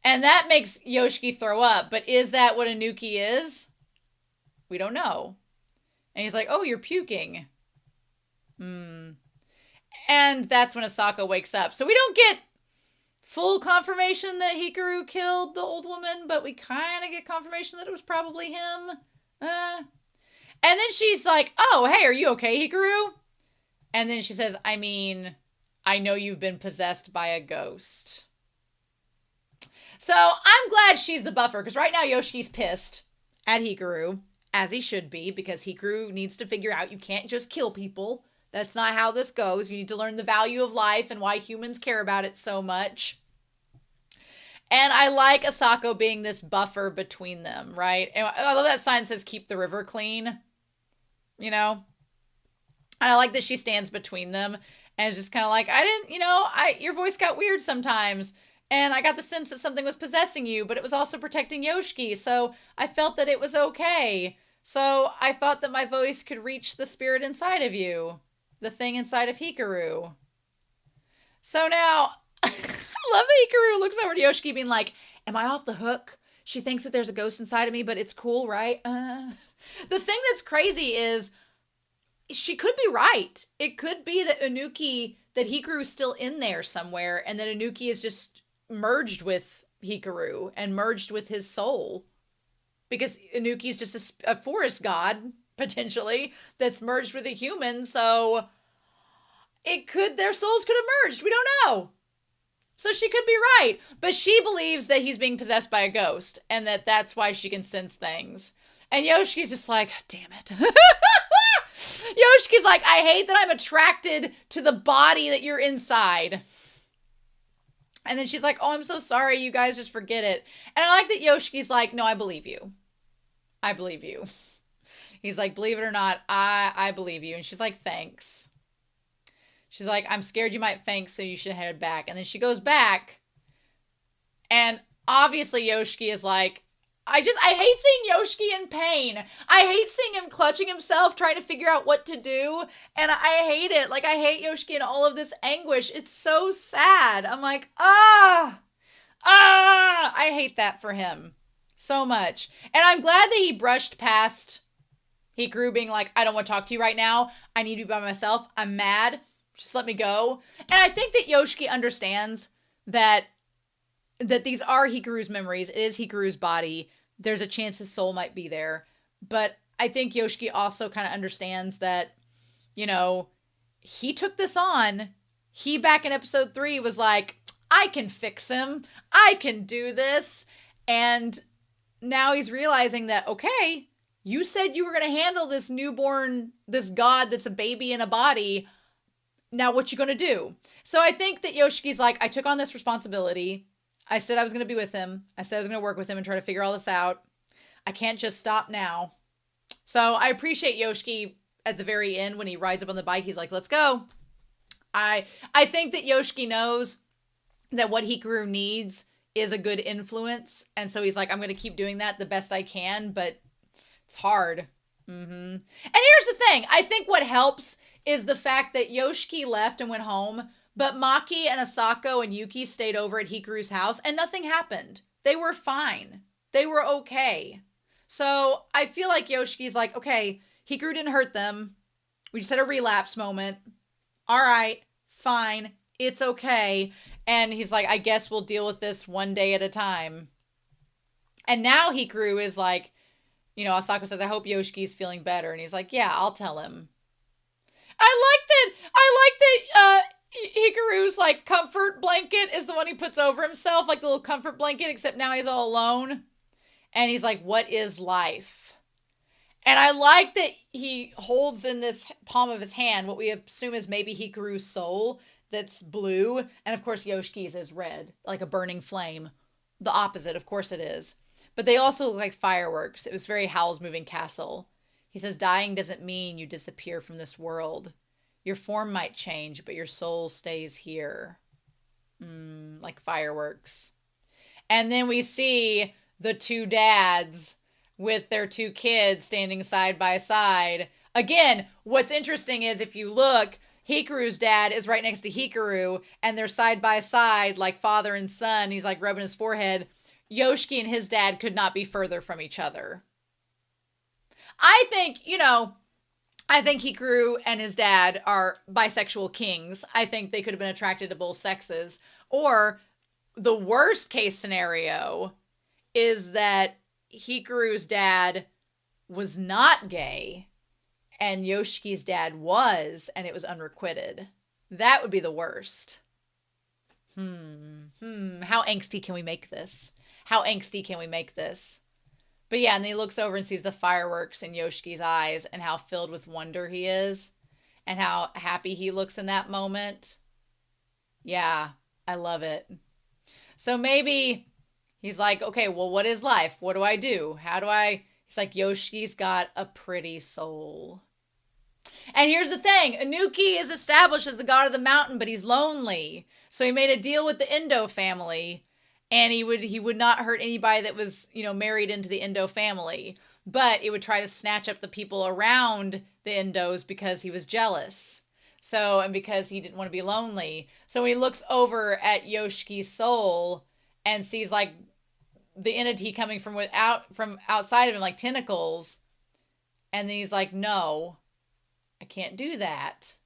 And that makes Yoshiki throw up. But is that what Inuki is? We don't know. And he's like, oh, you're puking. And that's when Asako wakes up. So we don't get full confirmation that Hikaru killed the old woman, but we kind of get confirmation that it was probably him. And then she's like, oh, hey, are you okay, Hikaru? And then she says, I mean, I know you've been possessed by a ghost. So I'm glad she's the buffer, because right now Yoshiki's pissed at Hikaru, as he should be, because Hikaru needs to figure out you can't just kill people. That's not how this goes. You need to learn the value of life and why humans care about it so much. And I like Asako being this buffer between them, right? And I love that sign says, keep the river clean, you know? And I like that she stands between them and is just kind of like, your voice got weird sometimes. And I got the sense that something was possessing you, but it was also protecting Yoshiki. So I felt that it was okay. So I thought that my voice could reach the spirit inside of you. The thing inside of Hikaru. So now, I love that Hikaru looks over to Yoshiki being like, am I off the hook? She thinks that there's a ghost inside of me, but it's cool, right? The thing that's crazy is she could be right. It could be that that Hikaru is still in there somewhere, and that Inuki is just merged with Hikaru and merged with his soul. Because Inuki is just a forest god, potentially, that's merged with a human, so their souls could have merged. We don't know. So she could be right. But she believes that he's being possessed by a ghost, and that's why she can sense things. And Yoshiki's just like, damn it. Yoshiki's like, I hate that I'm attracted to the body that you're inside. And then she's like, oh, I'm so sorry. You guys just forget it. And I like that Yoshiki's like, no, I believe you. I believe you. He's like, believe it or not, I believe you. And she's like, thanks. She's like, I'm scared you might faint, so you should head back. And then she goes back. And obviously Yoshiki is like, I hate seeing Yoshiki in pain. I hate seeing him clutching himself, trying to figure out what to do. And I hate it. Like, I hate Yoshiki in all of this anguish. It's so sad. I'm like, I hate that for him so much. And I'm glad that he brushed past Hikaru being like, I don't want to talk to you right now. I need you by myself. I'm mad. Just let me go. And I think that Yoshiki understands that these are Hikaru's memories. It is Hikaru's body. There's a chance his soul might be there. But I think Yoshiki also kind of understands that, he took this on. He, back in episode 3, was like, I can fix him. I can do this. And now he's realizing that, okay, you said you were going to handle this newborn, this god that's a baby in a body. Now what you going to do? So I think that Yoshiki's like, I took on this responsibility. I said I was going to be with him. I said I was going to work with him and try to figure all this out. I can't just stop now. So I appreciate Yoshiki at the very end when he rides up on the bike. He's like, let's go. I think that Yoshiki knows that what Hikaru needs is a good influence. And so he's like, I'm going to keep doing that the best I can, but It's hard. And here's the thing. I think what helps is the fact that Yoshiki left and went home, but Maki and Asako and Yuki stayed over at Hikaru's house and nothing happened. They were fine. They were okay. So I feel like Yoshiki's like, okay, Hikaru didn't hurt them. We just had a relapse moment. All right, fine. It's okay. And he's like, I guess we'll deal with this one day at a time. And now Hikaru is like, you know, Asako says, I hope Yoshiki's feeling better. And he's like, yeah, I'll tell him. I like that Hikaru's like comfort blanket is the one he puts over himself, like the little comfort blanket, except now he's all alone. And he's like, what is life? And I like that he holds in this palm of his hand what we assume is maybe Hikaru's soul that's blue. And of course, Yoshiki's is red, like a burning flame. The opposite, of course it is. But they also look like fireworks. It was very Howl's Moving Castle. He says, dying doesn't mean you disappear from this world. Your form might change, but your soul stays here. Like fireworks. And then we see the two dads with their two kids standing side by side. Again, what's interesting is if you look, Hikaru's dad is right next to Hikaru, and they're side by side like father and son. He's like rubbing his forehead. Yoshiki and his dad could not be further from each other. I think Hikaru and his dad are bisexual kings. I think they could have been attracted to both sexes. Or the worst case scenario is that Hikaru's dad was not gay and Yoshiki's dad was, and it was unrequited. That would be the worst. How angsty can we make this? How angsty can we make this? But yeah, and he looks over and sees the fireworks in Yoshiki's eyes and how filled with wonder he is and how happy he looks in that moment. Yeah, I love it. So maybe he's like, okay, well, what is life? What do I do? He's like, Yoshiki's got a pretty soul. And here's the thing. Inuki is established as the god of the mountain, but he's lonely. So he made a deal with the Endo family. And he would not hurt anybody that was, married into the Endo family. But it would try to snatch up the people around the Endos because he was jealous. And because he didn't want to be lonely. So when he looks over at Yoshiki's soul and sees like the entity coming from outside of him, like tentacles. And then he's like, no, I can't do that.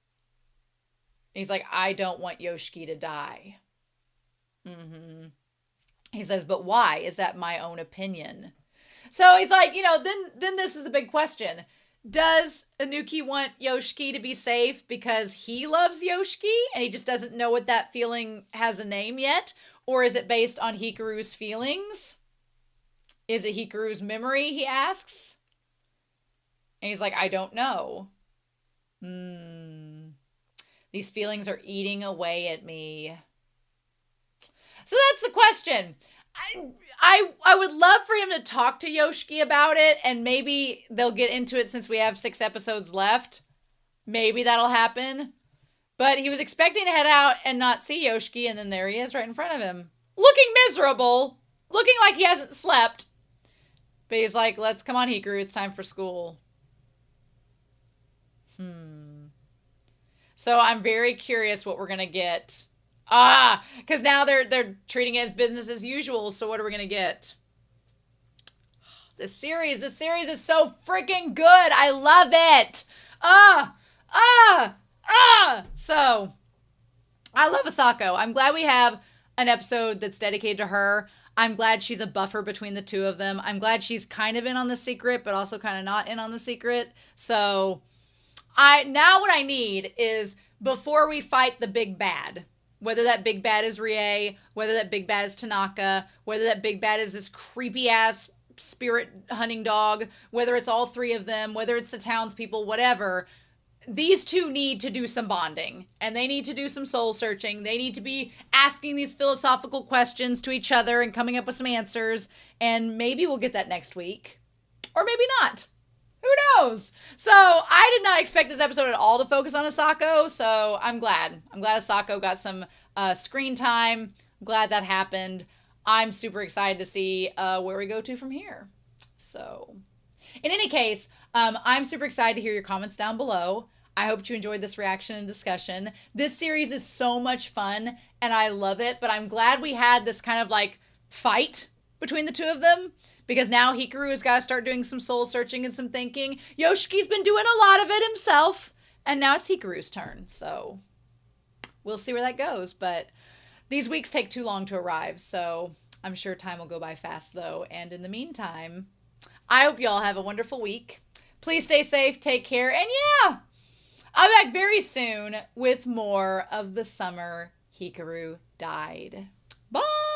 And he's like, I don't want Yoshiki to die. He says, but why? Is that my own opinion? So he's like, then this is the big question. Does Inuki want Yoshiki to be safe because he loves Yoshiki and he just doesn't know what that feeling has a name yet? Or is it based on Hikaru's feelings? Is it Hikaru's memory, he asks? And he's like, I don't know. These feelings are eating away at me. So that's the question. I would love for him to talk to Yoshiki about it, and maybe they'll get into it since we have 6 episodes left. Maybe that'll happen. But he was expecting to head out and not see Yoshiki, and then there he is right in front of him. Looking miserable. Looking like he hasn't slept. But he's like, let's come on, Hikaru. It's time for school. So I'm very curious what we're going to get. Because now they're treating it as business as usual. So what are we going to get? This series is so freaking good. I love it. So I love Asako. I'm glad we have an episode that's dedicated to her. I'm glad she's a buffer between the two of them. I'm glad she's kind of in on the secret, but also kind of not in on the secret. So now what I need is before we fight the big bad, whether that big bad is Rie, whether that big bad is Tanaka, whether that big bad is this creepy ass spirit hunting dog, whether it's all three of them, whether it's the townspeople, whatever, these two need to do some bonding and they need to do some soul searching. They need to be asking these philosophical questions to each other and coming up with some answers. And maybe we'll get that next week or maybe not. Who knows? So I did not expect this episode at all to focus on Asako. So I'm glad Asako got some screen time. I'm glad that happened. I'm super excited to see where we go to from here. So In any case, I'm super excited to hear your comments down below. I hope you enjoyed this reaction and discussion. This series is so much fun and I love it, but I'm glad we had this kind of like fight between the two of them because now Hikaru has got to start doing some soul searching and some thinking. Yoshiki's been doing a lot of it himself, and now it's Hikaru's turn. So we'll see where that goes, but these weeks take too long to arrive, so I'm sure time will go by fast though. And in the meantime, I hope you all have a wonderful week. Please stay safe, take care, and yeah, I'll be back very soon with more of The Summer Hikaru Died. Bye!